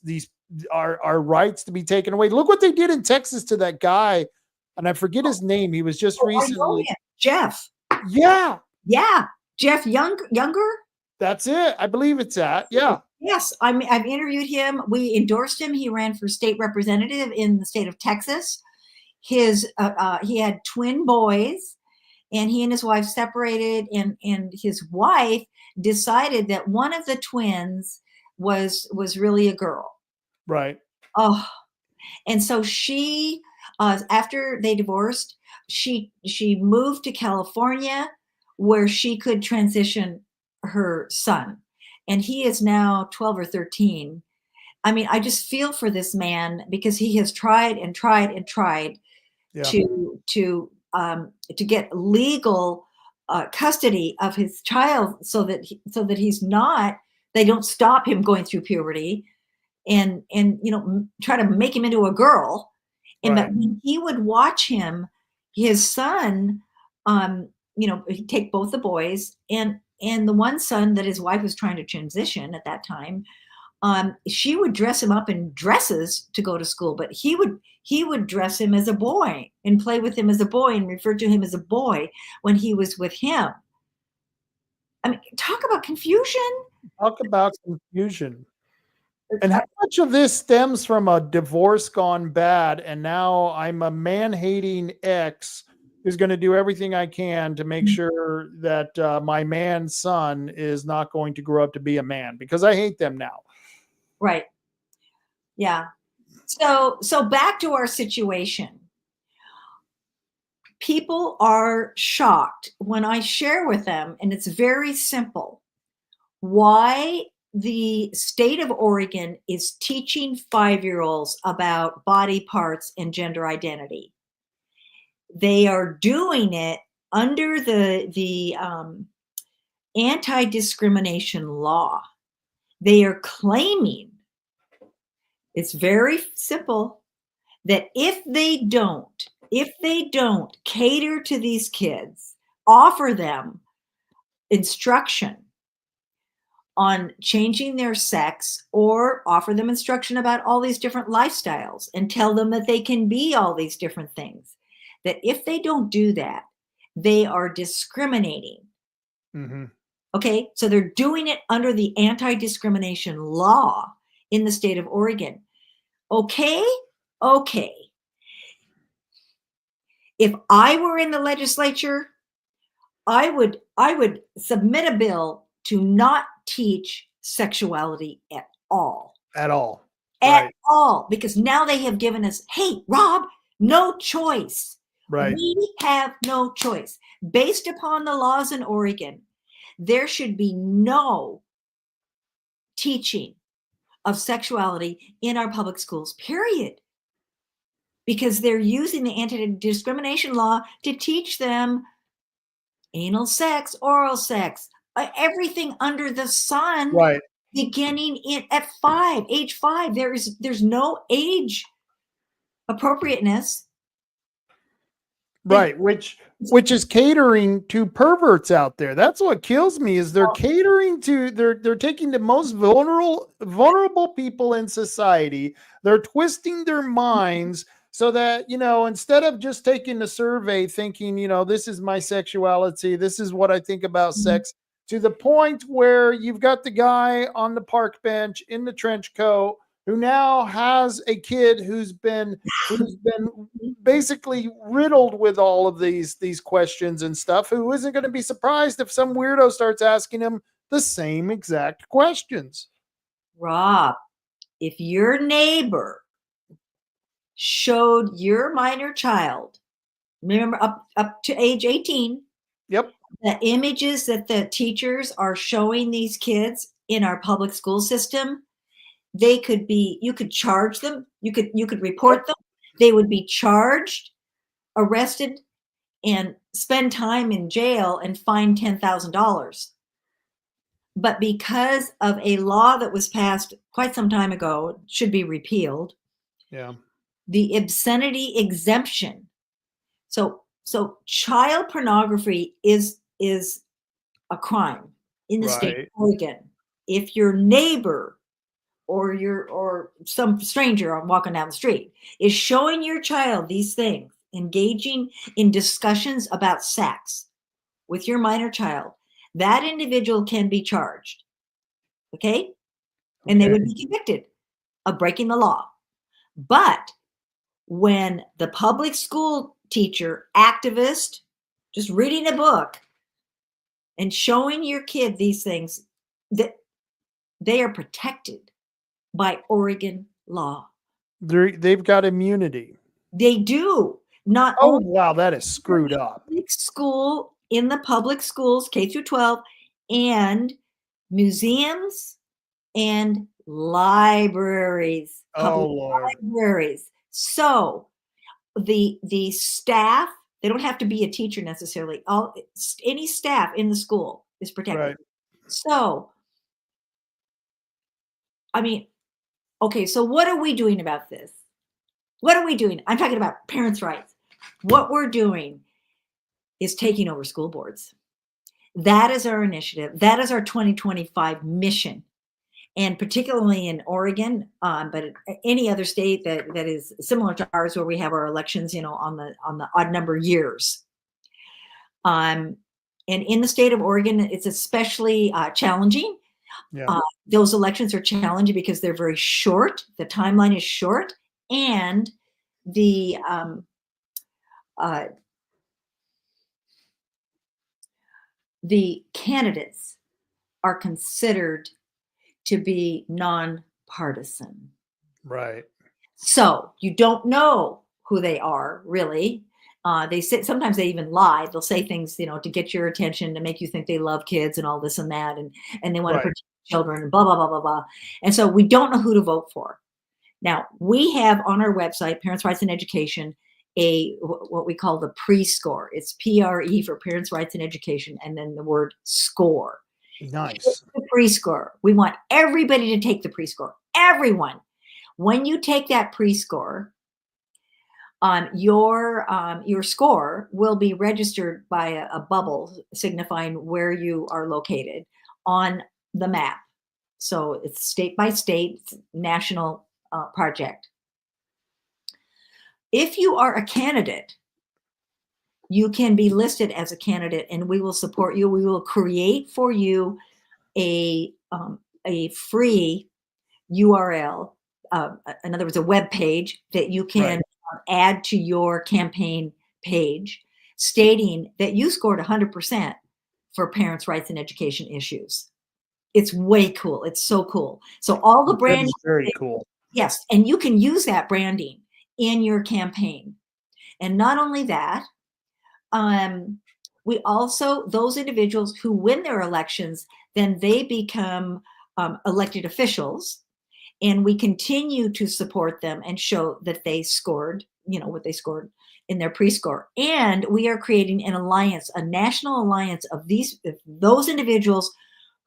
our rights to be taken away. Look what they did in Texas to that guy, and I forget his name. He was just recently. Jeff. Yeah. Jeff Younger. That's it. I believe it's that. Yeah. Yes, I've interviewed him. We endorsed him. He ran for state representative in the state of Texas. He had twin boys, and he and his wife separated, and his wife decided that one of the twins was really a girl. Right. Oh, and so she, after they divorced, she moved to California where she could transition her son, and he is now 12 or 13. I mean, I just feel for this man, because he has tried and tried and tried to get legal custody of his child, so that he's not, they don't stop him going through puberty, and try to make him into a girl. And Right. but when he would watch his son, he'd take both the boys, and the one son that his wife was trying to transition at that time, she would dress him up in dresses to go to school, but he would dress him as a boy and play with him as a boy and refer to him as a boy when he was with him. I mean, talk about confusion. Talk about confusion. And how much of this stems from a divorce gone bad, and now I'm a man-hating ex who's going to do everything I can to make sure that my man's son is not going to grow up to be a man, because I hate them now. Right. Yeah. So back to our situation. People are shocked when I share with them, and it's very simple, why the state of Oregon is teaching 5-year-olds about body parts and gender identity. They are doing it under the anti-discrimination law. They are claiming, it's very simple, that if they don't cater to these kids, offer them instruction on changing their sex, or offer them instruction about all these different lifestyles and tell them that they can be all these different things, that if they don't do that, they are discriminating. Mm-hmm. Okay, so they're doing it under the anti-discrimination law in the state of Oregon. Okay. If I were in the legislature, I would submit a bill to not teach sexuality at all. At all. At Right. all, because now they have given us, hey, Rob, no choice. Right. We have no choice. Based upon the laws in Oregon, there should be no teaching of sexuality in our public schools, period. Because they're using the anti-discrimination law to teach them anal sex, oral sex, everything under the sun. Right. Beginning at age 5, there's no age appropriateness. Right, which is catering to perverts out there. That's what kills me is they're catering to they're taking the most vulnerable people in society. They're twisting their minds so that, instead of just taking the survey thinking, this is my sexuality, this is what I think about sex, to the point where you've got the guy on the park bench in the trench coat who now has a kid who's been basically riddled with all of these questions and stuff, who isn't going to be surprised if some weirdo starts asking him the same exact questions. Rob, if your neighbor showed your minor child, remember up to age 18, yep, the images that the teachers are showing these kids in our public school system, you could charge them, you could report them, they would be charged, arrested, and spend time in jail and fined $10,000. But because of a law that was passed quite some time ago, should be repealed, the obscenity exemption. So child pornography is a crime in the state of Oregon. If your neighbor or some stranger walking down the street is showing your child these things, engaging in discussions about sex with your minor child, that individual can be charged. Okay? And they would be convicted of breaking the law. But when the public school teacher, activist, just reading a book and showing your kid these things, that they are protected by Oregon law. They've got immunity. They do. Not only wow, that is screwed up. School, in the public schools, K through 12, and museums and libraries. Libraries. So the staff, they don't have to be a teacher necessarily. Any staff in the school is protected. Right. So, I mean, okay, so what are we doing about this? What are we doing? I'm talking about parents' rights. What we're doing is taking over school boards. That is our initiative. That is our 2025 mission. And particularly in Oregon, but any other state that is similar to ours, where we have our elections, on the odd number years. And in the state of Oregon, it's especially challenging. Yeah. Those elections are challenging because they're very short. The timeline is short, and the candidates are considered to be nonpartisan. Right. So you don't know who they are, really. They say, sometimes they even lie. They'll say things, to get your attention, to make you think they love kids and all this and that, and they want to protect children and blah, blah, blah, blah, blah. And so we don't know who to vote for. Now, we have on our website, Parents' Rights and Education, what we call the pre-score. It's PRE for Parents' Rights and Education, and then the word score. Nice. The pre-score. We want everybody to take the pre-score. Everyone. When you take that pre-score, your score will be registered by a bubble signifying where you are located on the map. So it's state by state, national project. If you are a candidate, you can be listed as a candidate, and we will support you. We will create for you a free URL, in other words, a web page that you can add to your campaign page. stating that you scored 100% for parents' rights and education issues. It's way cool. It's so cool. So all the That branding, is very cool. yes, and you can use that branding in your campaign. And not only that, we also, those individuals who win their elections, then they become elected officials, and we continue to support them and show that they scored, what they scored in their pre-score. And we are creating an alliance, a national alliance of those individuals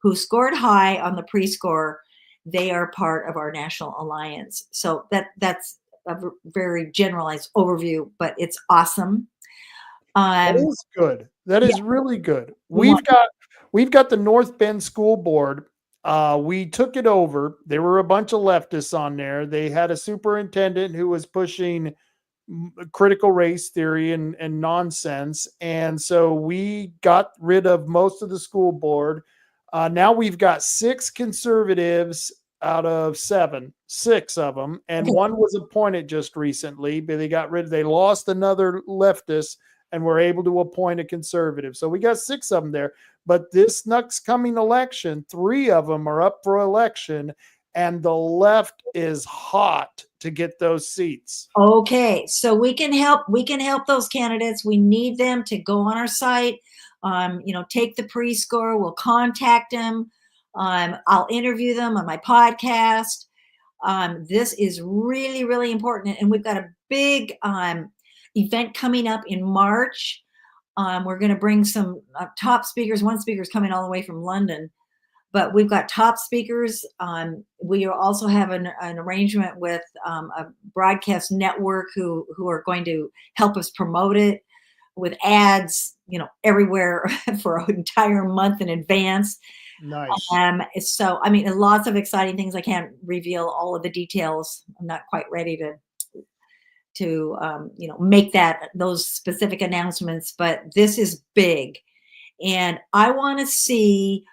who scored high on the pre-score. They are part of our national alliance. So that's a very generalized overview, but it's awesome. That is good. That is really good. We We've got the North Bend School Board. We took it over. There were a bunch of leftists on there. They had a superintendent who was pushing critical race theory and nonsense. And so we got rid of most of the school board. Now we've got 6 conservatives out of 7, 6 of them. And one was appointed just recently, but they lost another leftist and were able to appoint a conservative. So we got 6 of them there. But this next coming election, 3 of them are up for election, and the left is hot to get those seats. Okay, so we can help those candidates. We need them to go on our site, take the pre-score. We'll contact them. I'll interview them on my podcast. This is really, really important. And we've got a big event coming up in March. We're going to bring some top speakers. One speaker is coming all the way from London, but we've got top speakers. We also have an arrangement with a broadcast network who are going to help us promote it with ads, everywhere for an entire month in advance. Nice. So, lots of exciting things. I can't reveal all of the details. I'm not quite ready to make those specific announcements, but this is big. And I want to see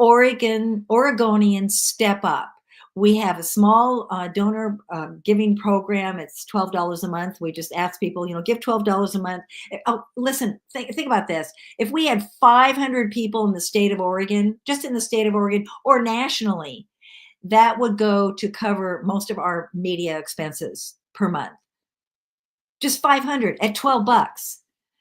Oregonians step up. We have a small donor giving program. It's $12 a month. We just ask people, give $12 a month. Oh, listen, think about this. If we had 500 people in the state of Oregon, just in the state of Oregon or nationally, that would go to cover most of our media expenses per month. Just 500 at $12.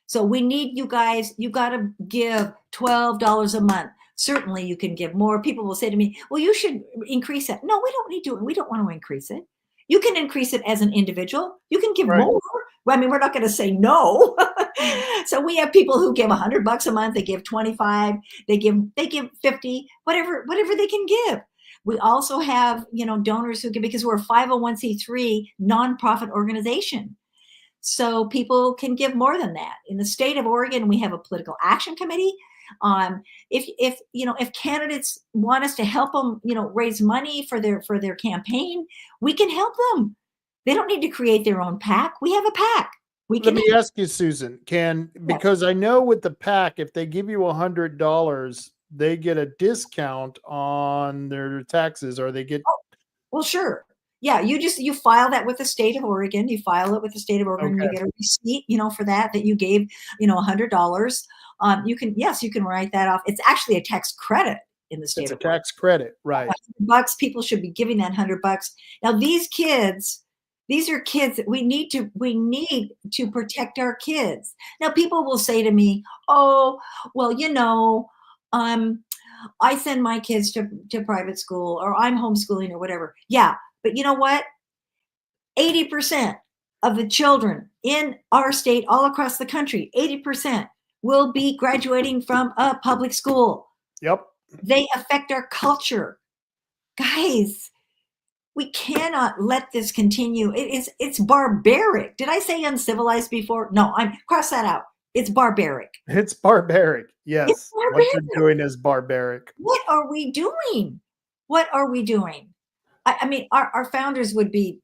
So we need you guys. You got to give $12 a month. Certainly you can give more. People will say to me, well, you should increase it. No, we don't need to. We don't want to increase it. You can increase it as an individual. You can give more. Well, we're not going to say no. So we have people who give $100 a month. They give 25. They give 50, whatever they can give. We also have, donors who give, because we're a 501c3 nonprofit organization. So people can give more than that. In the state of Oregon, we have a political action committee. If candidates want us to help them, raise money for their campaign, we can help them. They don't need to create their own PAC. We have a PAC. Let me ask you, Susan, because I know with the PAC, if they give you $100, they get a discount on their taxes, or they get. Oh, well, sure. Yeah, you file that with the state of Oregon. You file it with the state of Oregon. Okay. You get a receipt, for that you gave, $100. You can write that off. It's actually a tax credit in the state. It's a tax credit, right? $100, people should be giving that $100. Now these are kids that we need to protect our kids. Now people will say to me, oh, well, I send my kids to private school, or I'm homeschooling, or whatever. Yeah. But you know what? 80% of the children in our state, all across the country, 80% will be graduating from a public school. Yep. They affect our culture. Guys, we cannot let this continue. It's barbaric. Did I say uncivilized before? No, cross that out. It's barbaric. It's barbaric. Yes. It's barbaric. What you're doing is barbaric. What are we doing? Our founders would be.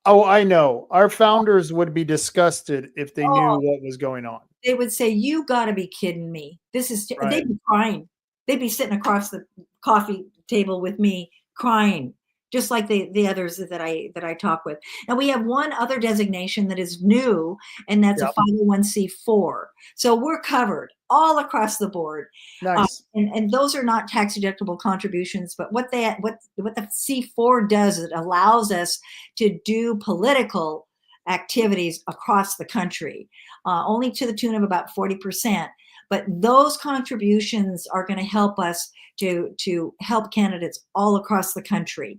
Oh, I know. Our founders would be disgusted if they knew what was going on. They would say, you got to be kidding me. This is, right. They'd be crying. They'd be sitting across the coffee table with me crying. just like the others that I talk with. And we have one other designation that is new, and that's a Yep. 501c4. So we're covered all across the board. Nice. And those are not tax deductible contributions, but what the C4 does is it allows us to do political activities across the country, only to the tune of about 40%. But those contributions are going to help us to help candidates all across the country.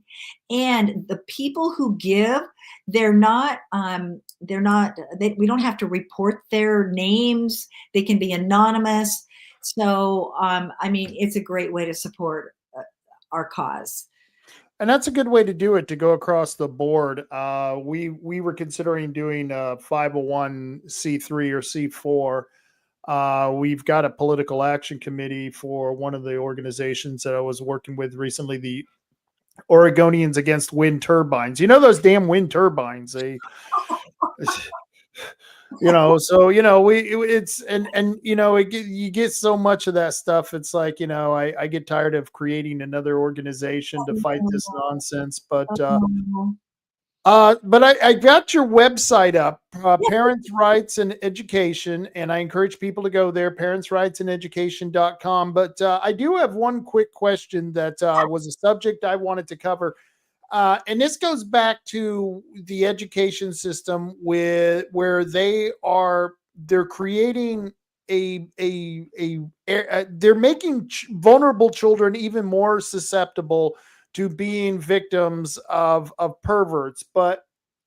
And the people who give, we don't have to report their names. They can be anonymous. So, I mean, it's a great way to support our cause. And that's a good way to do it, to go across the board. We were considering doing a 501c3 or C4. We've got a political action committee for one of the organizations that I was working with recently, the Oregonians Against Wind Turbines. You know, those damn wind turbines, you get so much of that stuff. It's like, I get tired of creating another organization to fight this nonsense, but I got your website up, Parents' Rights and Education, and I encourage people to go there, parentsrightsandeducation.com. But I do have one quick question that was a subject I wanted to cover. And this goes back to the education system where they're creating they're making vulnerable children even more susceptible to being victims of perverts. But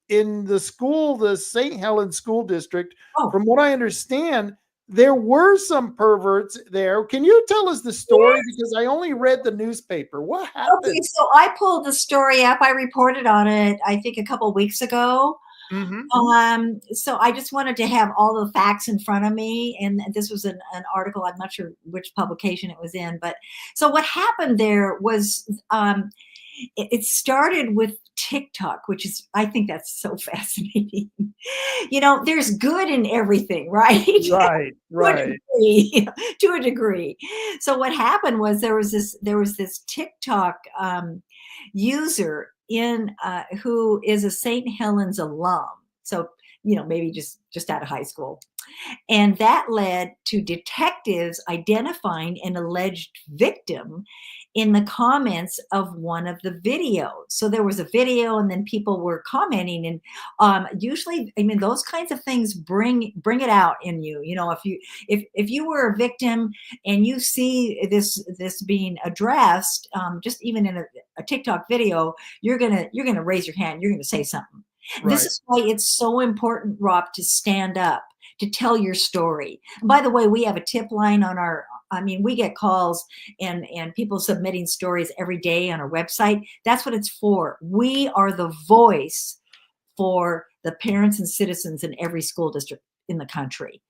in the St. Helens School District, from what I understand, there were some perverts there. Can you tell us the story? Because I only read the newspaper. What happened? Okay, so I pulled the story up. I reported on it, I think, a couple of weeks ago. Mm-hmm. So I just wanted to have all the facts in front of me. And this was an article. I'm not sure which publication it was in, but so what happened there was, it started with TikTok, which is, I think that's so fascinating. There's good in everything, right? Right. To a degree. So what happened was there was this TikTok user who is a St. Helens alum. So, maybe just out of high school. And that led to detectives identifying an alleged victim in the comments of one of the videos. So there was a video, and then people were commenting, and usually, I mean, those kinds of things bring it out in you. If you were a victim and you see this being addressed, just even in a TikTok video, you're gonna raise your hand. You're gonna say something. Right. This is why it's so important, Rob, to stand up, to tell your story. And by the way, we have a tip line on we get calls and people submitting stories every day on our website. That's what it's for. We are the voice for the parents and citizens in every school district in the country.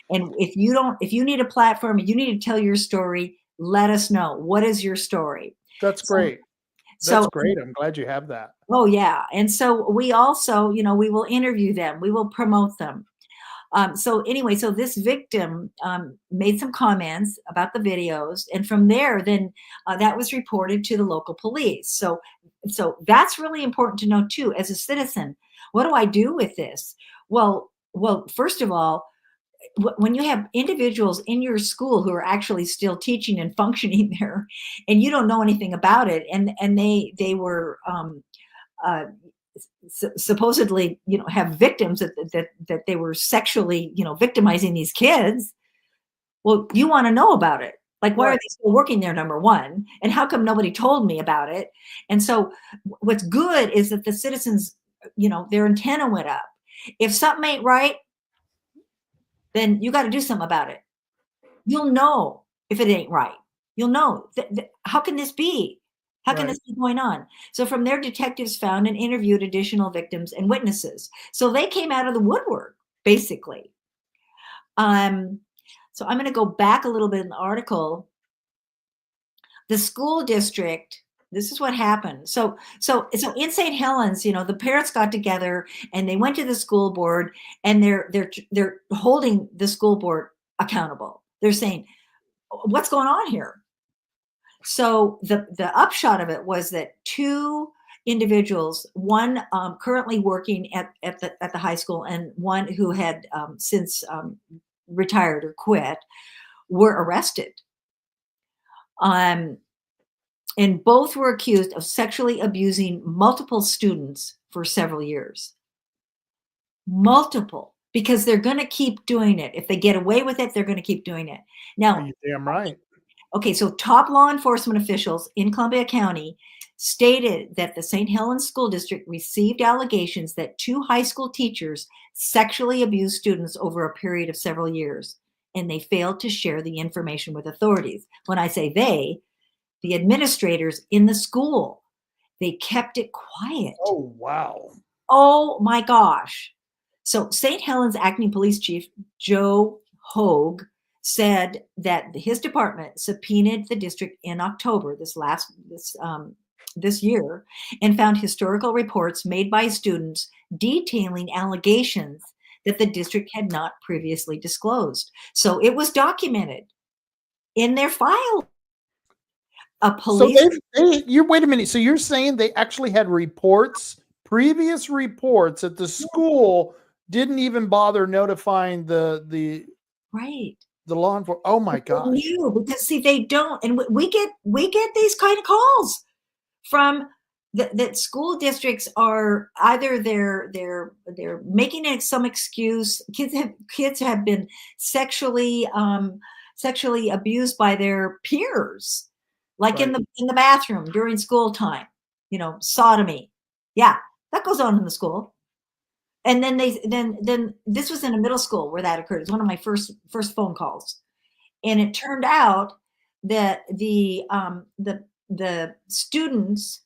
And if you need a platform, you need to tell your story, let us know. What is your story? That's great. That's great. I'm glad you have that. Oh yeah. And so we also, we will interview them. We will promote them. So this victim made some comments about the videos, and from there, then that was reported to the local police. So that's really important to know too. As a citizen, what do I do with this? Well, first of all, when you have individuals in your school who are actually still teaching and functioning there, and you don't know anything about it, and they were supposedly, have victims that they were sexually, victimizing these kids. Well, you want to know about it. Like, why are they still working there, number one? And how come nobody told me about it? And so what's good is that the citizens, their antenna went up. If something ain't right, then you got to do something about it. You'll know if it ain't right. You'll know. How can this be? How can this be going on? So from there, detectives found and interviewed additional victims and witnesses. So they came out of the woodwork, basically. So I'm going to go back a little bit in the article. The school district, this is what happened. So in St. Helens, the parents got together and they went to the school board, and they're holding the school board accountable. They're saying, what's going on here? So the upshot of it was that 2 individuals, one currently working at the high school and one who had since retired or quit, were arrested. And both were accused of sexually abusing multiple students for several years. Multiple, because they're going to keep doing it. If they get away with it, they're going to keep doing it. Now, You're damn right. okay, so top law enforcement officials in Columbia County stated that the St. Helens School District received allegations that 2 high school teachers sexually abused students over a period of several years, and they failed to share the information with authorities. When I say they, the administrators in the school, they kept it quiet. Oh, wow. Oh my gosh. So St. Helens acting police chief Joe Hogue said that his department subpoenaed the district in October this year and found historical reports made by students detailing allegations that the district had not previously disclosed. So it was documented in their file. A police. So you wait a minute. So you're saying they actually had reports, previous reports that the school didn't even bother notifying the right. the law enforcement. Oh my gosh. Because see, they don't, and we get these kind of calls from that school districts are either they're making some excuse. Kids have been sexually abused by their peers, like Right. in the bathroom during school time. Sodomy. Yeah, that goes on in the school. And then then this was in a middle school where that occurred. It was one of my first phone calls, and it turned out that the students,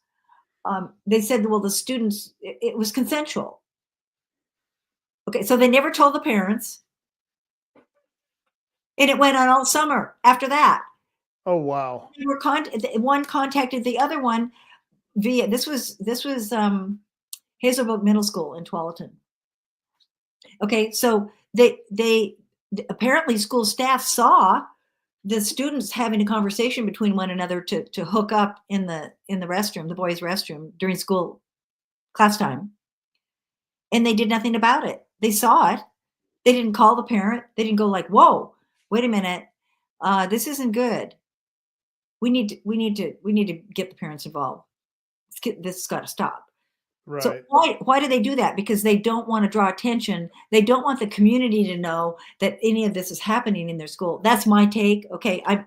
they said, well, the students, it was consensual. Okay, so they never told the parents, and it went on all summer after that. Oh wow. They were one contacted the other one via this was Hazelbrook Middle School in Tualatin. Okay, so they apparently school staff saw the students having a conversation between one another to hook up in the restroom, the boys' restroom during school class time, and they did nothing about it. They saw it. They didn't call the parent. They didn't go like, "Whoa, wait a minute, this isn't good. We need to get the parents involved. This has got to stop." Right. So why do they do that? Because they don't want to draw attention. They don't want the community to know that any of this is happening in their school. That's my take. Okay, I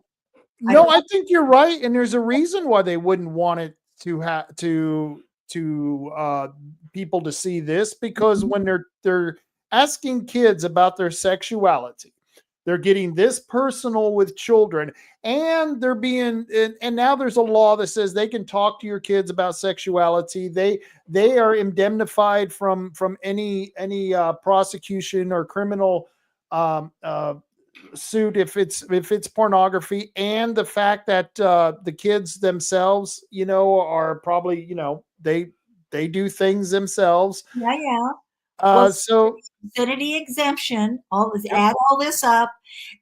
think you're right, and there's a reason why they wouldn't want it to have to people to see this, because when they're asking kids about their sexuality, they're getting this personal with children, and they're being and now there's a law that says they can talk to your kids about sexuality. They are indemnified from any prosecution or criminal suit if it's pornography, and the fact that the kids themselves, are probably, they do things themselves. yeah. So Obscenity exemption, add all this up.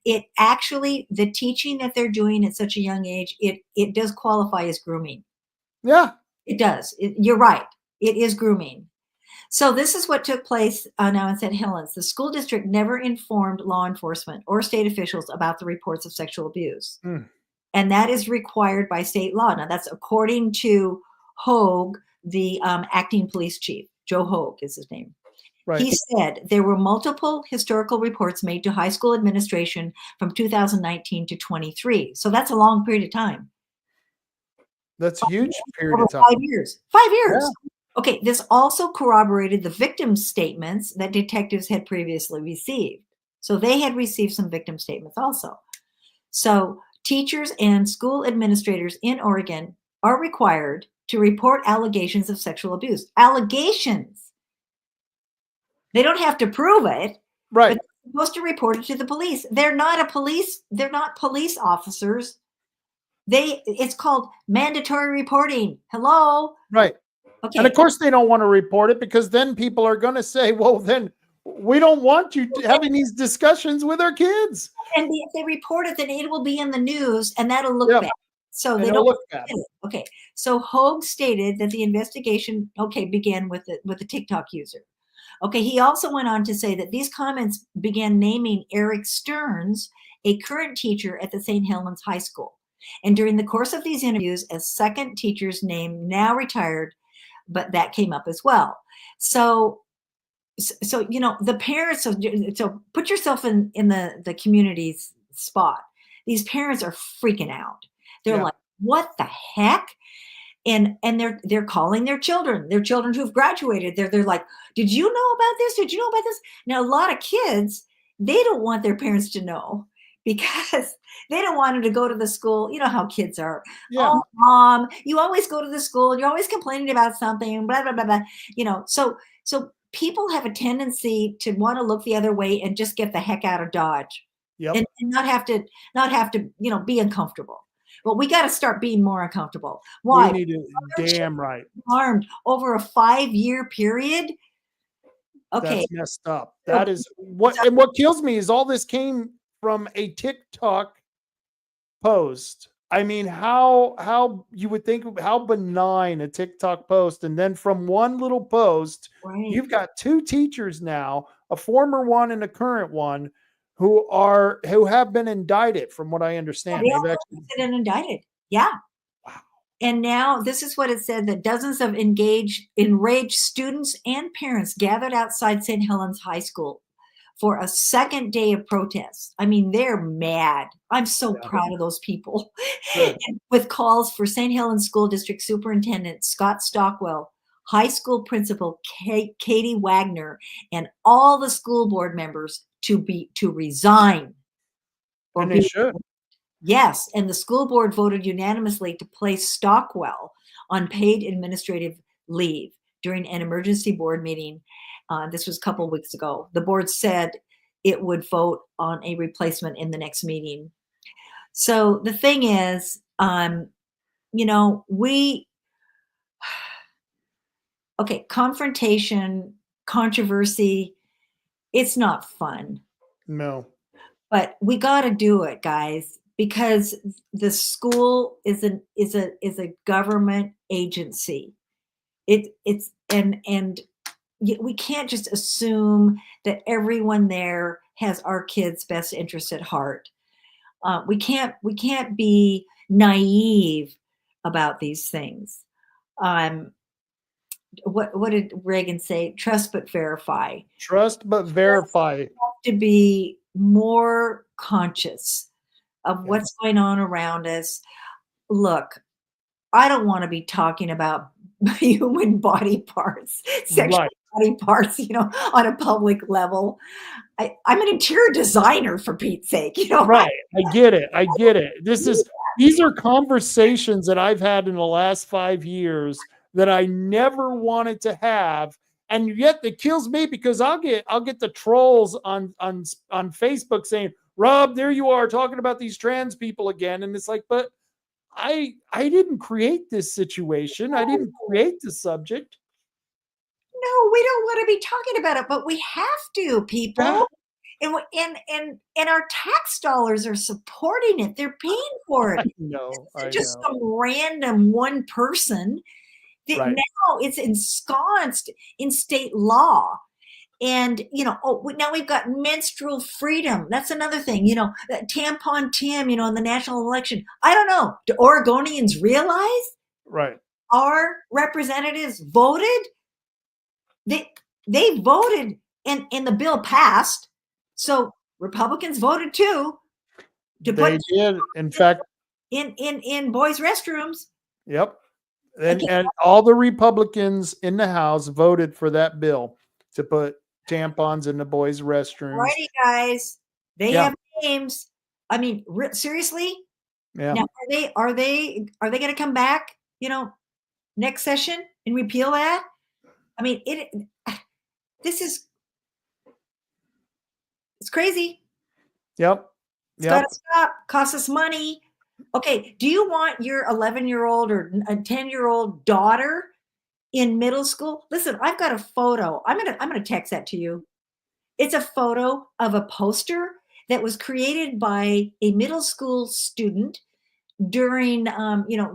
It actually, the teaching that they're doing at such a young age, it does qualify as grooming. yeah. It does. You're right. It is grooming. So this is what took place now in St. Helens. The school district never informed law enforcement or state officials about the reports of sexual abuse. And that is required by state law. Now that's according to Hogue, the acting police chief. Joe Hogue is his name. Right. He said there were multiple historical reports made to high school administration from 2019 to 23. So that's a long period of time. That's a huge period Over of time. 5 years. 5 years. Yeah. Okay, this also corroborated the victims' statements that detectives had previously received. So they had received some victim statements also. So teachers and school administrators in Oregon are required to report allegations of sexual abuse. Allegations. They don't have to prove it. Right. But they're supposed to report it to the police. They're not police officers. It's called mandatory reporting. Hello? Right. Okay. And of course they don't want to report it, because then people are going to say, well, then we don't want you having these discussions with our kids. And if they report it, then it will be in the news, and that'll look Yep. bad. So And they it'll don't look bad. get it. Okay. So Hogue stated that the investigation, began with the TikTok user. Okay. He also went on to say that these comments began naming Eric Stearns, a current teacher at the St. Helens High School. And during the course of these interviews, a second teacher's name, now retired, but that came up as well. So the parents so put yourself in the community's spot. These parents are freaking out. They're Yeah. like, what the heck? And they're calling their children who've graduated. They're like, did you know about this? Did you know about this? Now, a lot of kids, they don't want their parents to know because they don't want them to go to the school. You know how kids are. Yeah. Oh, mom, you always go to the school. You're always complaining about something, blah, blah, blah, blah. So people have a tendency to want to look the other way and just get the heck out of Dodge. Yep. And not have to, be uncomfortable. But we got to start being more uncomfortable. Why? We need to, damn right. Harmed over a 5-year period. Okay. That's messed up. That is what kills me is all this came from a TikTok post. I mean, how you would think how benign a TikTok post, and then from one little post, Right. you've got 2 teachers now, a former one and a current one, who have been indicted, from what I understand. They all They've actually, been indicted. Yeah. Wow. And now this is what it said, that dozens of enraged students and parents gathered outside St. Helens High School for a second day of protests. I mean, they're mad. I'm so proud of those people. Good. With calls for St. Helens School District Superintendent Scott Stockwell, high school principal Katie Wagner, and all the school board members to resign. And they should. Yes, and the school board voted unanimously to place Stockwell on paid administrative leave during an emergency board meeting. This was a couple of weeks ago. The board said it would vote on a replacement in the next meeting. So the thing is, confrontation, controversy, it's not fun. No. But we got to do it, guys, because the school is a government agency. And we can't just assume that everyone there has our kids' best interest at heart. We can't be naive about these things. What did Reagan say? Trust but verify. Trust but verify. We have to be more conscious of what's going on around us. Look, I don't want to be talking about human body parts, sexual body parts, on a public level. I'm an interior designer, for Pete's sake, Right. I get it. These are conversations that I've had in the last 5 years that I never wanted to have. And yet it kills me because I'll get the trolls on Facebook saying, Rob, there you are talking about these trans people again. And it's like, but I didn't create this situation. I didn't create the subject. No, we don't want to be talking about it, but we have to, people. Yeah. And our tax dollars are supporting it. They're paying for it. I just know. some random one person. Right. Now it's ensconced in state law. And, now we've got menstrual freedom. That's another thing, tampon Tim, in the national election. I don't know. Do Oregonians realize? Right. Our representatives voted? They voted and the bill passed. So Republicans voted too. They did. In fact, in boys' restrooms. Yep. And all the Republicans in the House voted for that bill to put tampons in the boys' restrooms. Righty, guys. They have names. I mean, seriously? Yeah. Now, are they going to come back, next session and repeal that? I mean, it's crazy. Yep. It's got to stop. Costs us money. Okay, do you want your 11-year-old or a 10-year-old daughter in middle school? Listen, I've got a photo. I'm gonna text that to you. It's a photo of a poster that was created by a middle school student during,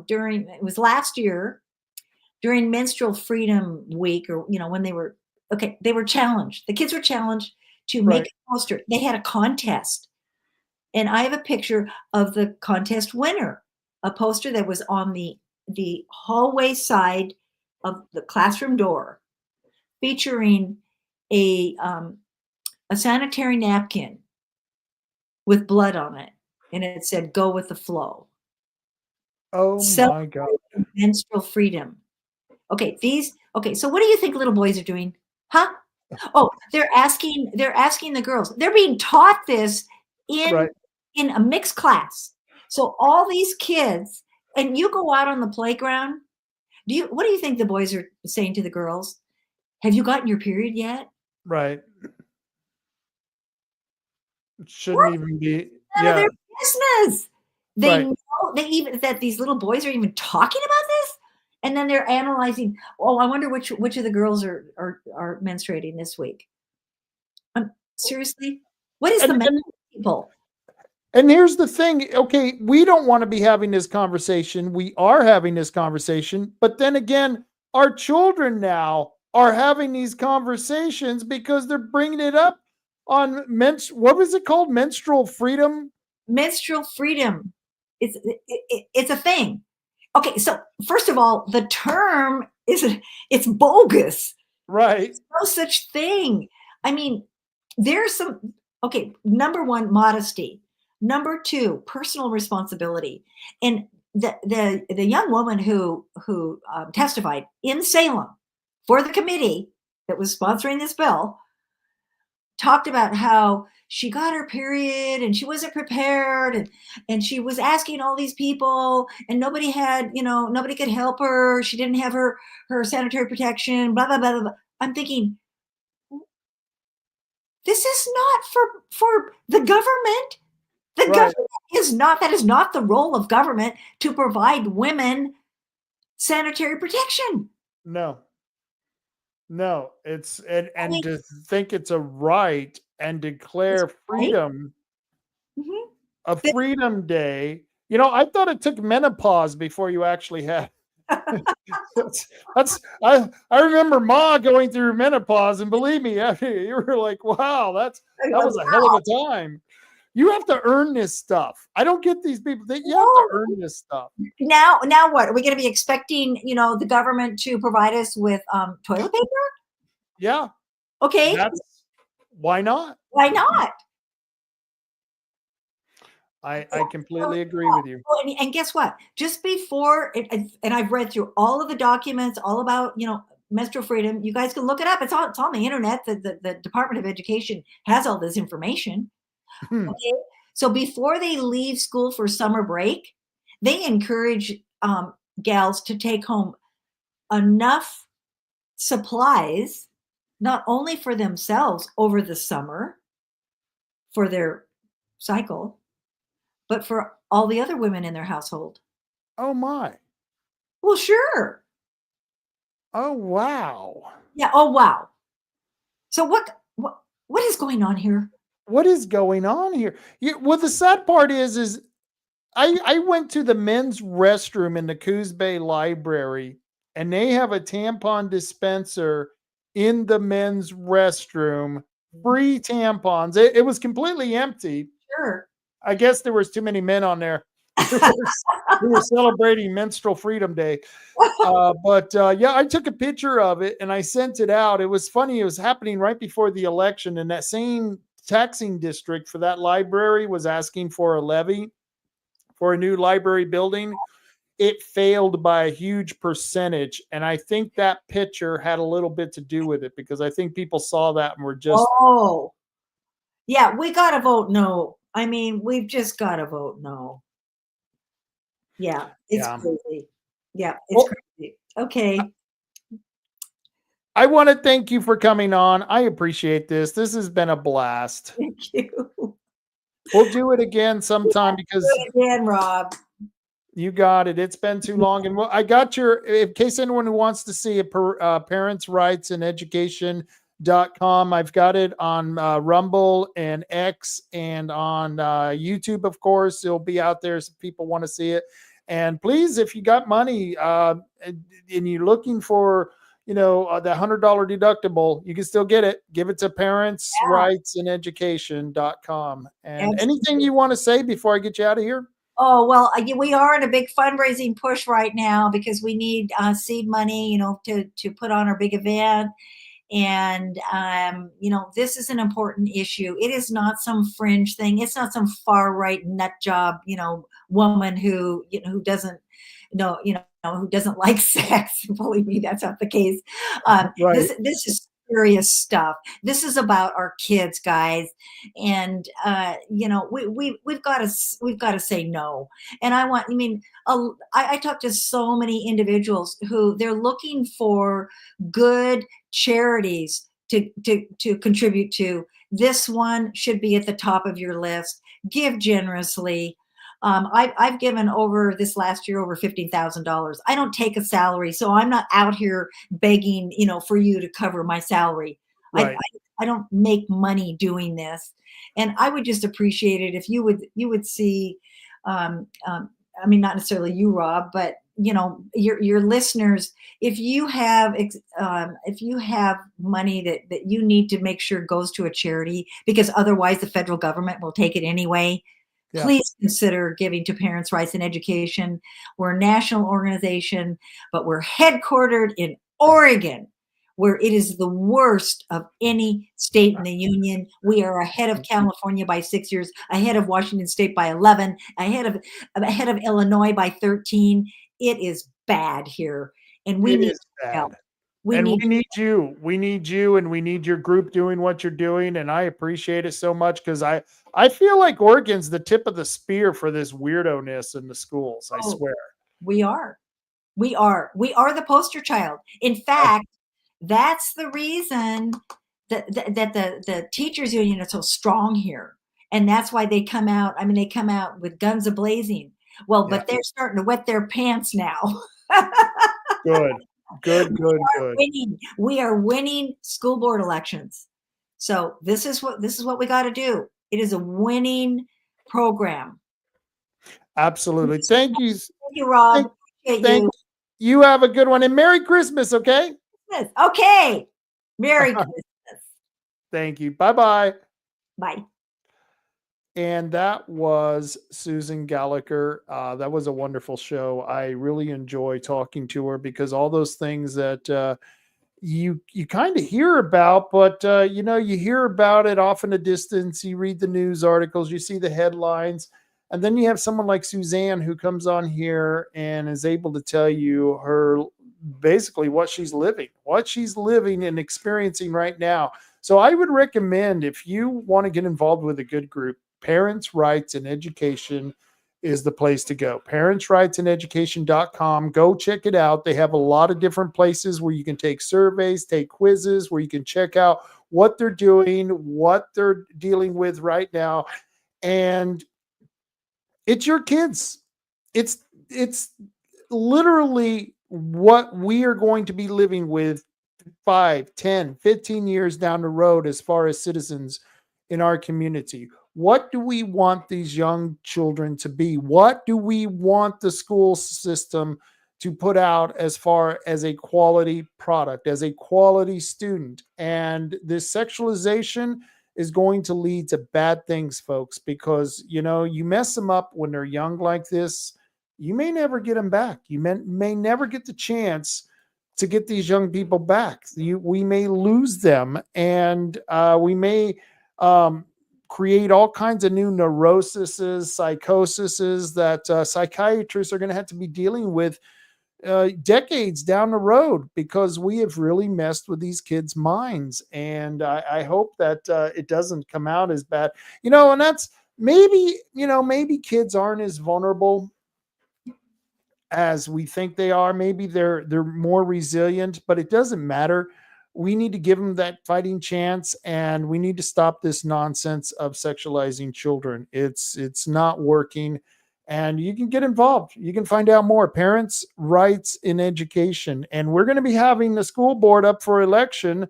during, it was last year, during Menstrual Freedom Week, or, when they were challenged. The kids were challenged to make Right. a poster. They had a contest. And I have a picture of the contest winner, a poster that was on the hallway side of the classroom door, featuring a sanitary napkin with blood on it, and it said, "Go with the flow." Oh my God. Celebrate menstrual freedom. Okay, so what do you think little boys are doing? Huh? Oh, they're asking the girls. They're being taught this in Right. in a mixed class. So all these kids, and you go out on the playground, what do you think the boys are saying to the girls? Have you gotten your period yet? Right. It shouldn't What? even be. None of Yeah. their business. They Right. know that these little boys are even talking about this, and then they're analyzing. Oh, I wonder which of the girls are menstruating this week. Seriously, what is the And, mental people? and here's the thing. Okay, we don't want to be having this conversation. We are having this conversation, but then again, our children now are having these conversations because they're bringing it up on what was it called? Menstrual freedom. Menstrual freedom. It's a thing. Okay, so first of all, the term it's bogus. Right. There's no such thing. I mean, there's some, okay, number one, modesty. Number two, personal responsibility. And the young woman who testified in Salem for the committee that was sponsoring this bill talked about how she got her period and she wasn't prepared, and she was asking all these people, and nobody could help her. She didn't have her sanitary protection, blah, blah, blah, blah, blah. I'm thinking, this is not for the government. The Right. government that is not the role of government to provide women sanitary protection. No. It's I and mean, to think it's a right and declare right? freedom, Mhm. a freedom day. I thought it took menopause before you actually had. I remember Ma going through menopause, and believe me, you were like, wow, that was a hell of a time. You have to earn this stuff. I don't get these people. You have to earn this stuff. Now what? Are we going to be expecting, the government to provide us with toilet paper? Yeah. Okay, Why not? why not? I completely agree with you. And guess what? Just before, and I've read through all of the documents, all about, menstrual freedom. You guys can look it up. It's on the internet. The Department of Education has all this information. Okay, so before they leave school for summer break, they encourage gals to take home enough supplies, not only for themselves over the summer for their cycle, but for all the other women in their household. Oh my. Well, sure. Oh wow. Yeah. Oh, wow. So what is going on here? What is going on here? Well, the sad part is I went to the men's restroom in the Coos Bay Library, and they have a tampon dispenser in the men's restroom, free tampons. It was completely empty. Sure. I guess there was too many men on there. We were celebrating Menstrual Freedom Day. But yeah, I took a picture of it and I sent it out. It was funny. It was happening right before the election, and that same taxing district for that library was asking for a levy for a new library building. It failed by a huge percentage. And I think that picture had a little bit to do with it, because I think people saw that and were just. Oh, yeah, we got to vote no. I mean, we've just got to vote no. Yeah, it's crazy. Yeah, it's crazy. Okay. I want to thank you for coming on. I appreciate this. This has been a blast. Thank you. We'll do it again sometime, because Do it again, Rob. you got it. It's been too long. And I got in case anyone who wants to see parents' rights and education, I've got it on Rumble and X and on YouTube, of course. It'll be out there if people want to see it. And please, if you got money and you're looking for, the $100 deductible, you can still get it. Give it to parentsrightsandeducation.com. And anything you want to say before I get you out of here? Oh, well, we are in a big fundraising push right now because we need seed money, to put on our big event. And, this is an important issue. It is not some fringe thing. It's not some far right nut job, woman who doesn't who doesn't like sex. Believe me, that's not the case. Right. This is serious stuff. This is about our kids, guys. And, we've got to say no. And I talk to so many individuals who they're looking for good charities to contribute to. This one should be at the top of your list. Give generously. I've given over this last year over $15,000. I don't take a salary, so I'm not out here begging, for you to cover my salary. Right. I don't make money doing this, and I would just appreciate it if you would see. Not necessarily you, Rob, but your listeners. If you have money that you need to make sure goes to a charity, because otherwise the federal government will take it anyway. Yeah. Please consider giving to Parents' Rights in Education. We're a national organization, but we're headquartered in Oregon, where it is the worst of any state in the union. We are ahead of California by 6 years, ahead of Washington State by 11, ahead of Illinois by 13. It is bad here, and we need help. We need you. We need you, and we need your group doing what you're doing. And I appreciate it so much because I feel like Oregon's the tip of the spear for this weirdo-ness in the schools. I swear. We are the poster child. In fact, that's the reason that the teachers union is so strong here. And that's why they come out. They come out with guns a-blazing. Well, but they're starting to wet their pants now. Good. We are winning school board elections. So this is what we got to do. It is a winning program. Absolutely. Thank you. Thank you, Rob. Thank you. Have a good one, and Merry Christmas. Okay. Okay. Merry Christmas. Thank you. Bye-bye. Bye. And that was Suzanne Gallagher. That was a wonderful show. I really enjoy talking to her because all those things that you kind of hear about, but you hear about it off in a distance. You read the news articles, you see the headlines, and then you have someone like Suzanne who comes on here and is able to tell you basically what she's living and experiencing right now. So I would recommend, if you want to get involved with a good group, Parents' Rights in Education is the place to go. parentsrightsandeducation.com. Go check it out. They have a lot of different places where you can take surveys, take quizzes, where you can check out what they're doing, what they're dealing with right now. And it's your kids. It's literally what we are going to be living with 5, 10, 15 years down the road as far as citizens in our community. What do we want these young children to be? What do we want the school system to put out as far as a quality product, as a quality student? And this sexualization is going to lead to bad things, folks, because, you mess them up when they're young like this, you may never get them back. You may never get the chance to get these young people back. We may lose them, and we may create all kinds of new neuroses, psychoses that psychiatrists are going to have to be dealing with decades down the road, because we have really messed with these kids' minds. And I hope that it doesn't come out as bad, and that's maybe kids aren't as vulnerable as we think they are. Maybe they're more resilient, but it doesn't matter. We need to give them that fighting chance, and we need to stop this nonsense of sexualizing children. It's not working, and you can get involved. You can find out more. Parents' Rights in Education. And we're going to be having the school board up for election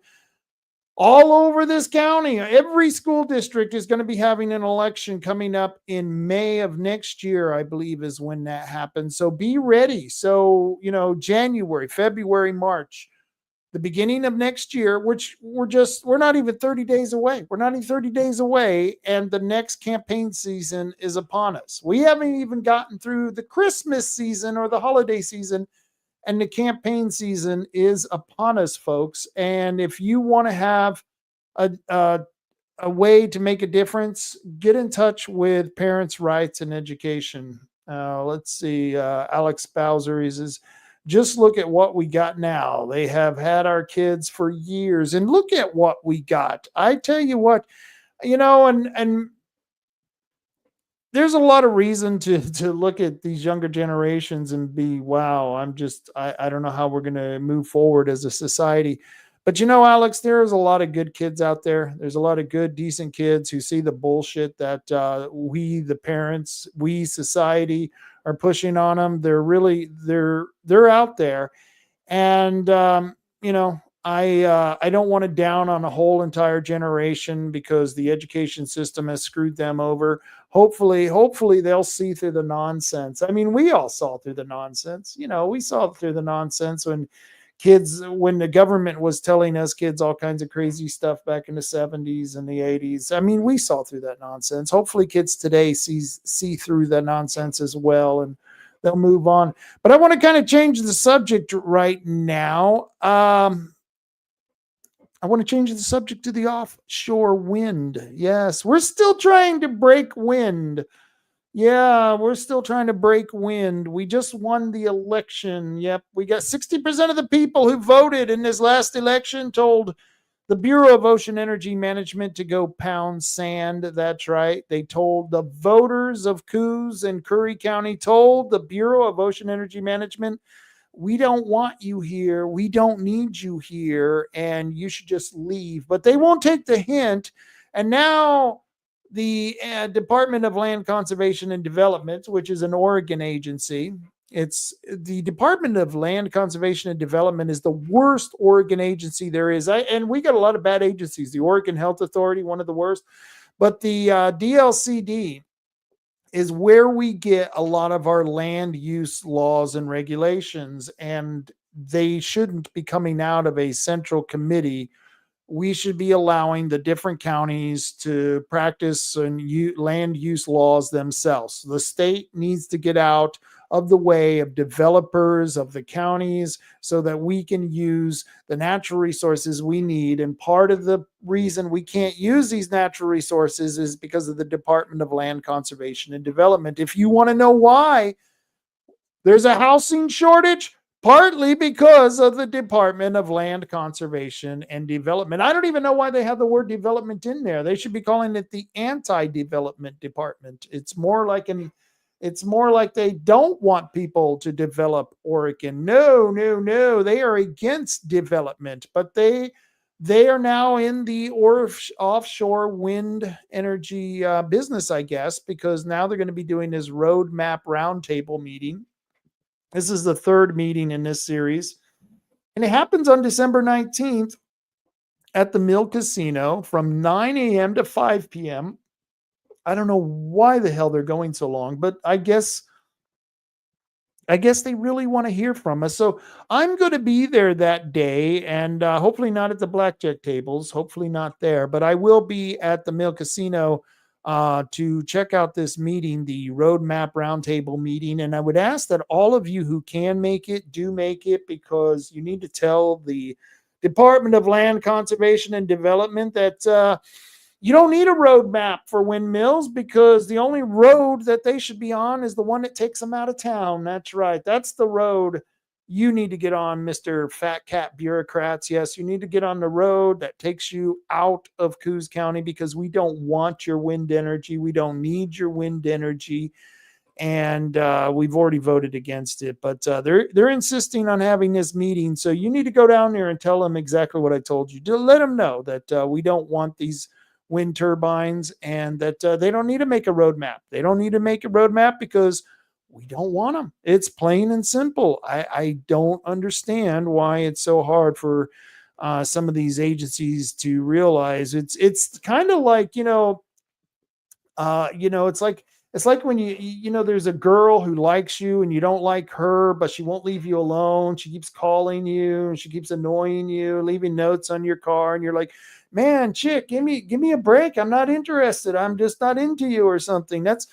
all over this county. Every school district is going to be having an election coming up in May of next year, I believe is when that happens. So be ready. So, January, February, March, the beginning of next year, which we're not even 30 days away. We're not even 30 days away. And the next campaign season is upon us. We haven't even gotten through the Christmas season or the holiday season, and the campaign season is upon us, folks. And if you want to have a way to make a difference, get in touch with Parents' Rights and Education. Let's see, Alex Bowser, he says, just look at what we got now. They have had our kids for years, and look at what we got. I tell you what, and there's a lot of reason to look at these younger generations and be, wow, I don't know how we're going to move forward as a society. But Alex, there's a lot of good kids out there. There's a lot of good, decent kids who see the bullshit that we, the parents, we, society, are pushing on them. They're out there. And, I don't want to down on a whole entire generation because the education system has screwed them over. Hopefully they'll see through the nonsense. I mean, we all saw through the nonsense. We saw through the nonsense when the government was telling us kids all kinds of crazy stuff back in the 70s and the 80s. I mean, we saw through that nonsense. Hopefully kids today see through that nonsense as well, and they'll move on. But I want to kind of change the subject right now. I want to change the subject to the offshore wind. Yes, we're still trying to break wind. Yeah, we're still trying to break wind. We just won the election. Yep, we got 60% of the people who voted in this last election told the Bureau of Ocean Energy Management to go pound sand. That's right. They told the voters of Coos and Curry County, told the Bureau of Ocean Energy Management, we don't want you here. We don't need you here, and you should just leave. But they won't take the hint. And now the Department of Land Conservation and Development, which is an Oregon agency, it's the Department of Land Conservation and Development is the worst Oregon agency there is. And we got a lot of bad agencies. The Oregon Health Authority, one of the worst. But the DLCD is where we get a lot of our land use laws and regulations, and they shouldn't be coming out of a central committee. We should be allowing the different counties to practice and land use laws themselves. The state needs to get out of the way of developers of the counties so that we can use the natural resources we need. And part of the reason we can't use these natural resources is because of the Department of Land Conservation and Development. If you want to know why there's a housing shortage, partly because of the Department of Land Conservation and Development. I don't even know why they have the word development in there. They should be calling it the Anti-Development Department. It's more like they don't want people to develop Oregon. No. They are against development, but they are now in the offshore wind energy business, I guess, because now they're going to be doing this roadmap roundtable meeting. This is the third meeting in this series, and it happens on December 19th at the Mill Casino from 9 a.m. to 5 p.m. I don't know why the hell they're going so long, but I guess they really want to hear from us. So I'm going to be there that day, and hopefully not at the blackjack tables, hopefully not there, but I will be at the Mill Casino to check out this meeting, the Roadmap Roundtable meeting. And I would ask that all of you who can make it, do make it, because you need to tell the Department of Land Conservation and Development that you don't need a roadmap for windmills, because the only road that they should be on is the one that takes them out of town. That's right. That's the road you need to get on, Mr. Fat Cat bureaucrats. Yes, you need to get on the road that takes you out of Coos County, because we don't want your wind energy. We don't need your wind energy. And we've already voted against it. But they're insisting on having this meeting. So you need to go down there and tell them exactly what I told you. To let them know that we don't want these wind turbines, and that they don't need to make a roadmap. They don't need to make a roadmap because we don't want them. It's plain and simple. I don't understand why it's so hard for some of these agencies to realize it's kind of like, it's like when there's a girl who likes you and you don't like her, but she won't leave you alone. She keeps calling you and she keeps annoying you, leaving notes on your car, and you're like, man, chick, give me a break. I'm not interested. I'm just not into you or something. That's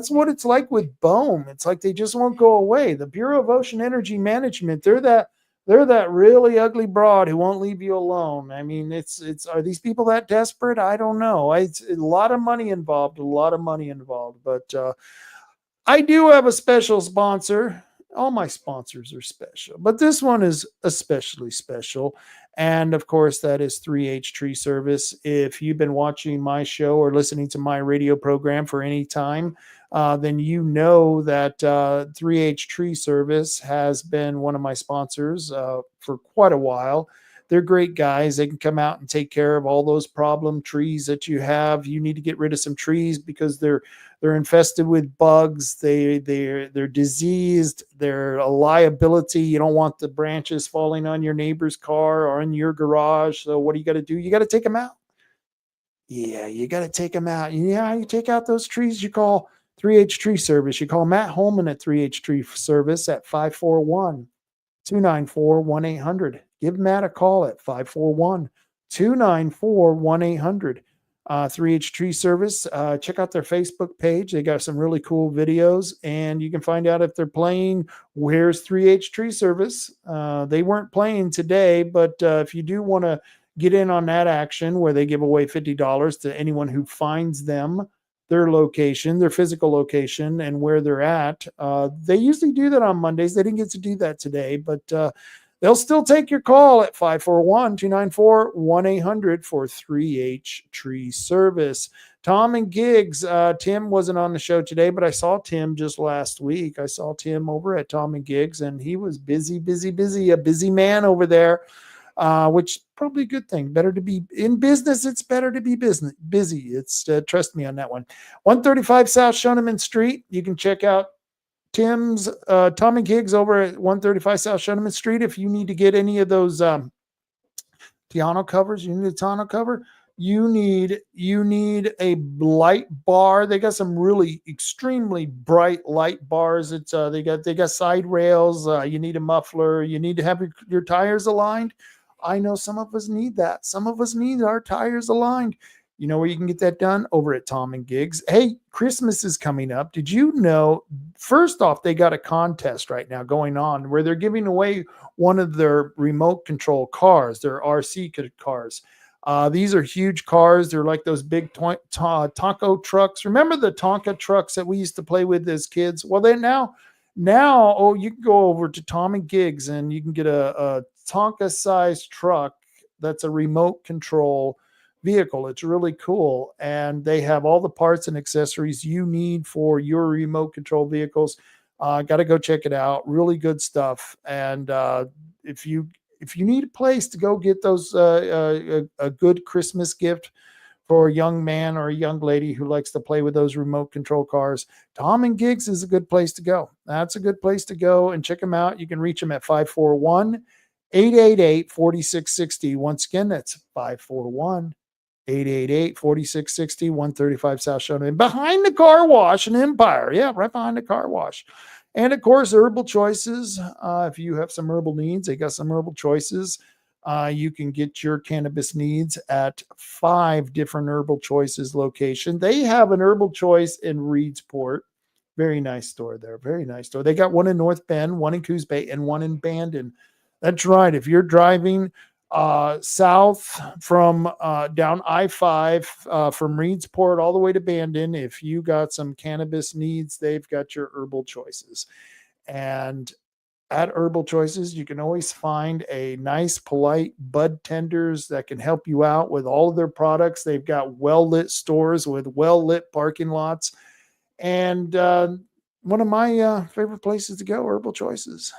what it's like with BOEM. It's like they just won't go away. The Bureau of Ocean Energy Management, they're that really ugly broad who won't leave you alone. I mean, are these people that desperate? I don't know. It's a lot of money involved, but I do have a special sponsor. All my sponsors are special, but this one is especially special. And of course, that is 3H Tree Service. If you've been watching my show or listening to my radio program for any time, then you know that 3H Tree Service has been one of my sponsors for quite a while. They're great guys. They can come out and take care of all those problem trees that you have. You need to get rid of some trees because they're infested with bugs. They're diseased. They're a liability. You don't want the branches falling on your neighbor's car or in your garage. So what do you got to do? You got to take them out. Yeah, you got to take them out. Yeah, you take out those trees. You call 3H Tree Service. You call Matt Holman at 3H Tree Service at 541-294-1800. Give Matt a call at 541-294-1800. 3H Tree Service. Check out their Facebook page. They got some really cool videos, and you can find out if they're playing Where's 3H Tree Service. They weren't playing today, but if you do want to get in on that action where they give away $50 to anyone who finds them, their location, their physical location, and where they're at. They usually do that on Mondays. They didn't get to do that today, but they'll still take your call at 541-294-1800 for 3H Tree Service. Tom and Gigs. Tim wasn't on the show today, but I saw Tim just last week. I saw Tim over at Tom and Gigs, and he was busy, a busy man over there. Which probably a good thing. Better to be in business. It's better to be busy. It's trust me on that one. 135 South Shoneman Street. You can check out Tom and Gigs over at 135 South Shoneman Street. If you need to get any of those tonneau covers, you need a tonneau cover. You need a light bar. They got some really extremely bright light bars. It's they got side rails. You need a muffler. You need to have your tires aligned. I know some of us need that. Some of us need our tires aligned. You know where you can get that done? Over at Tom and Gigs. Hey, Christmas is coming up. Did you know? First off, they got a contest right now going on where they're giving away one of their remote control cars, their RC cars. These are huge cars. They're like those big Tonka trucks. Remember the Tonka trucks that we used to play with as kids? Well, they now, you can go over to Tom and Gigs and you can get a Tonka-sized truck that's a remote control vehicle. It's really cool, and they have all the parts and accessories you need for your remote control vehicles. Got to go check it out. Really good stuff. And if you need a place to go get those a good Christmas gift for a young man or a young lady who likes to play with those remote control cars, Tom and Gigs is a good place to go. That's a good place to go and check them out. You can reach them at 541-888-4660. Once again, that's 541-888-4660, 135 South Shoneman, behind the car wash in Empire. Yeah, right behind the car wash. And of course, Herbal Choices. If you have some herbal needs, they got some Herbal Choices. You can get your cannabis needs at 5 different Herbal Choices locations. They have an Herbal Choice in Reedsport. Very nice store there. Very nice store. They got one in North Bend, one in Coos Bay, and one in Bandon. That's right. If you're driving south from down I-5 from Reedsport all the way to Bandon, if you got some cannabis needs, they've got your Herbal Choices. And at Herbal Choices, you can always find a nice, polite bud tenders that can help you out with all of their products. They've got well-lit stores with well-lit parking lots. And one of my favorite places to go, Herbal Choices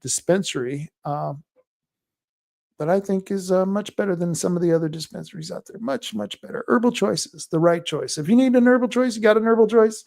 dispensary, that I think is much better than some of the other dispensaries out there. Much, much better. Herbal Choices, the right choice. If you need an Herbal Choice, you got an Herbal Choice.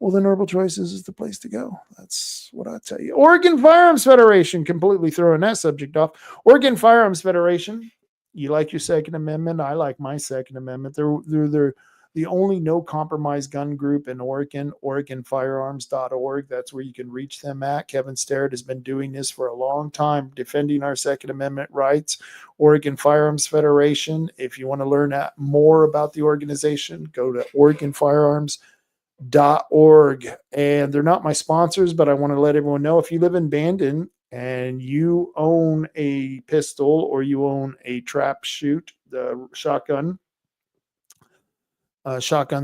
well, then Herbal Choices is the place to go. That's what I tell you. Oregon Firearms Federation, completely throwing that subject off. Oregon Firearms Federation, you like your Second Amendment. I like my Second Amendment. They're the only no compromise gun group in Oregon, OregonFirearms.org. That's where you can reach them at. Kevin Starrett has been doing this for a long time, defending our Second Amendment rights. Oregon Firearms Federation. If you want to learn more about the organization, go to OregonFirearms.org. And they're not my sponsors, but I want to let everyone know, if you live in Bandon and you own a pistol or you own a trap shoot, the shotgun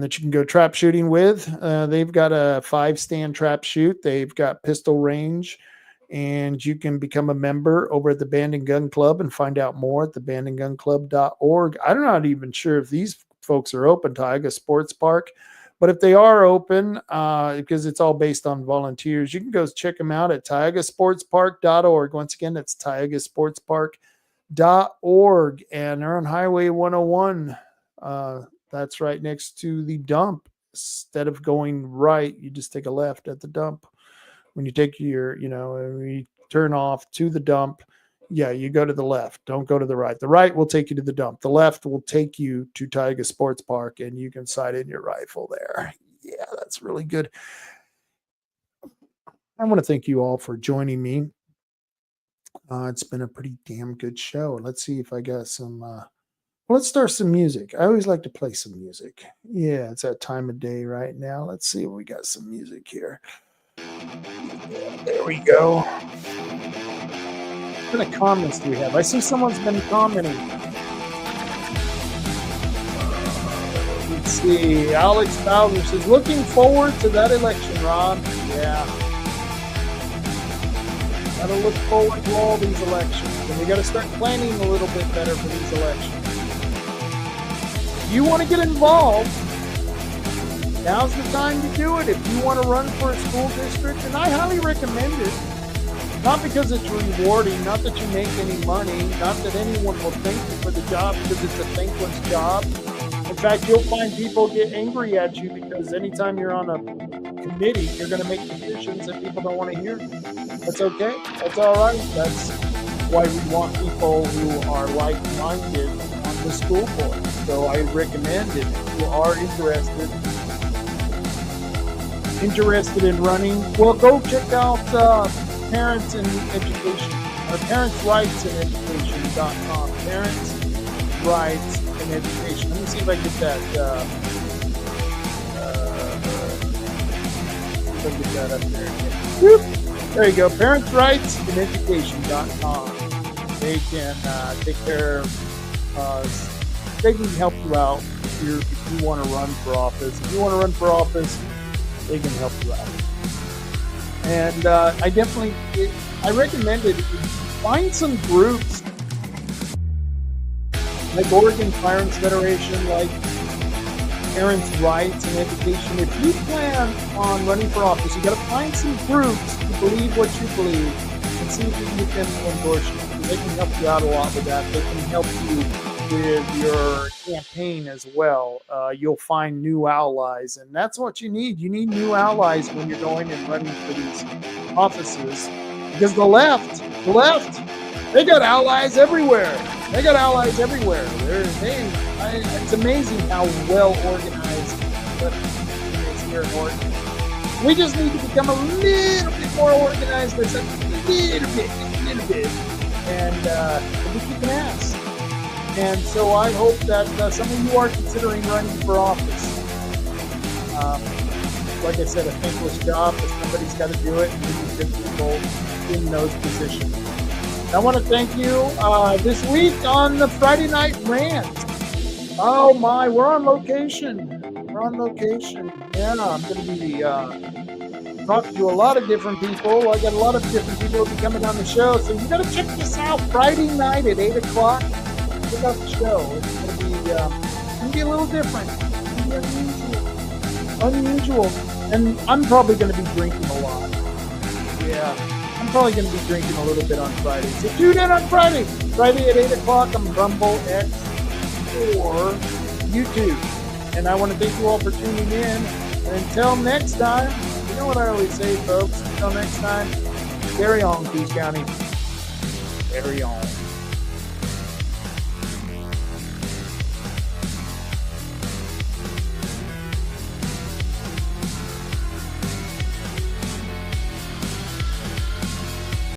that you can go trap shooting with, they've got a 5-stand trap shoot. They've got pistol range, and you can become a member over at the Bandon Gun Club and find out more at thebandongunclub.org. I'm not even sure if these folks are open, Tioga Sports Park, but if they are open, because it's all based on volunteers, you can go check them out at tiogasportspark.org. Once again, that's tiogasportspark.org, and they're on Highway 101. That's right next to the dump. Instead of going right, you just take a left at the dump. When you take when you turn off to the dump, you go to the left. Don't go to the right. The right will take you to the dump. The left will take you to Tioga Sports Park, and you can sight in your rifle there. Yeah, that's really good. I want to thank you all for joining me. It's been a pretty damn good show. Let's see if I got some... let's start some music. I always like to play some music. Yeah, it's that time of day right now. Let's see if we got some music here. There we go. What kind of comments do we have? I see someone's been commenting. Let's see. Alex Bowser says, looking forward to that election, Rob. Yeah. Got to look forward to all these elections. And we got to start planning a little bit better for these elections. You want to get involved, now's the time to do it. If you want to run for a school district, and I highly recommend it, not because it's rewarding, not that you make any money, not that anyone will thank you for the job because it's a thankless job. In fact, you'll find people get angry at you because anytime you're on a committee, you're going to make decisions that people don't want to hear. That's okay. That's all right. That's why we want people who are like-minded on the school board. So I recommend it. If you are interested in running, well, go check out Parents in Education, or parentsrightsineducation.com. Parents Rights in Education. Let me see if I get that. Up there. Whoop. There you go. Parentsrightsineducation.com. They can take care of. They can help you out if you want to run for office. If you want to run for office, they can help you out. And I recommend it. Find some groups like Oregon Firearms Federation, like Parents' Rights in Education. If you plan on running for office, you got to find some groups who believe what you believe and see if you can endorse you. They can help you out a lot with that. They can help you with your campaign as well. You'll find new allies, and that's what you need. You need new allies when you're going and running for these offices, because the left, they got allies everywhere. It's amazing how well organized the is here in Oregon. We just need to become a little bit more organized. There's a little bit, and we keep an ass. And so I hope that some of you are considering running for office. Like I said, a thankless job, but somebody's got to do it, and we need good people in those positions. I want to thank you this week on the Friday Night Rant. Oh my, we're on location. Yeah, I'm going to be talking to a lot of different people. I got a lot of different people who will be coming on the show, so you got to check this out Friday night at 8 o'clock. Check out the show. It's going to be a little different. It's going to be unusual. And I'm probably going to be drinking a lot. Yeah, I'm probably going to be drinking a little bit on Friday. So tune in on Friday. Friday at 8 o'clock on Rumble, X, or YouTube. And I want to thank you all for tuning in. And until next time, you know what I always say, folks. Until next time, carry on, Coos County. Carry on.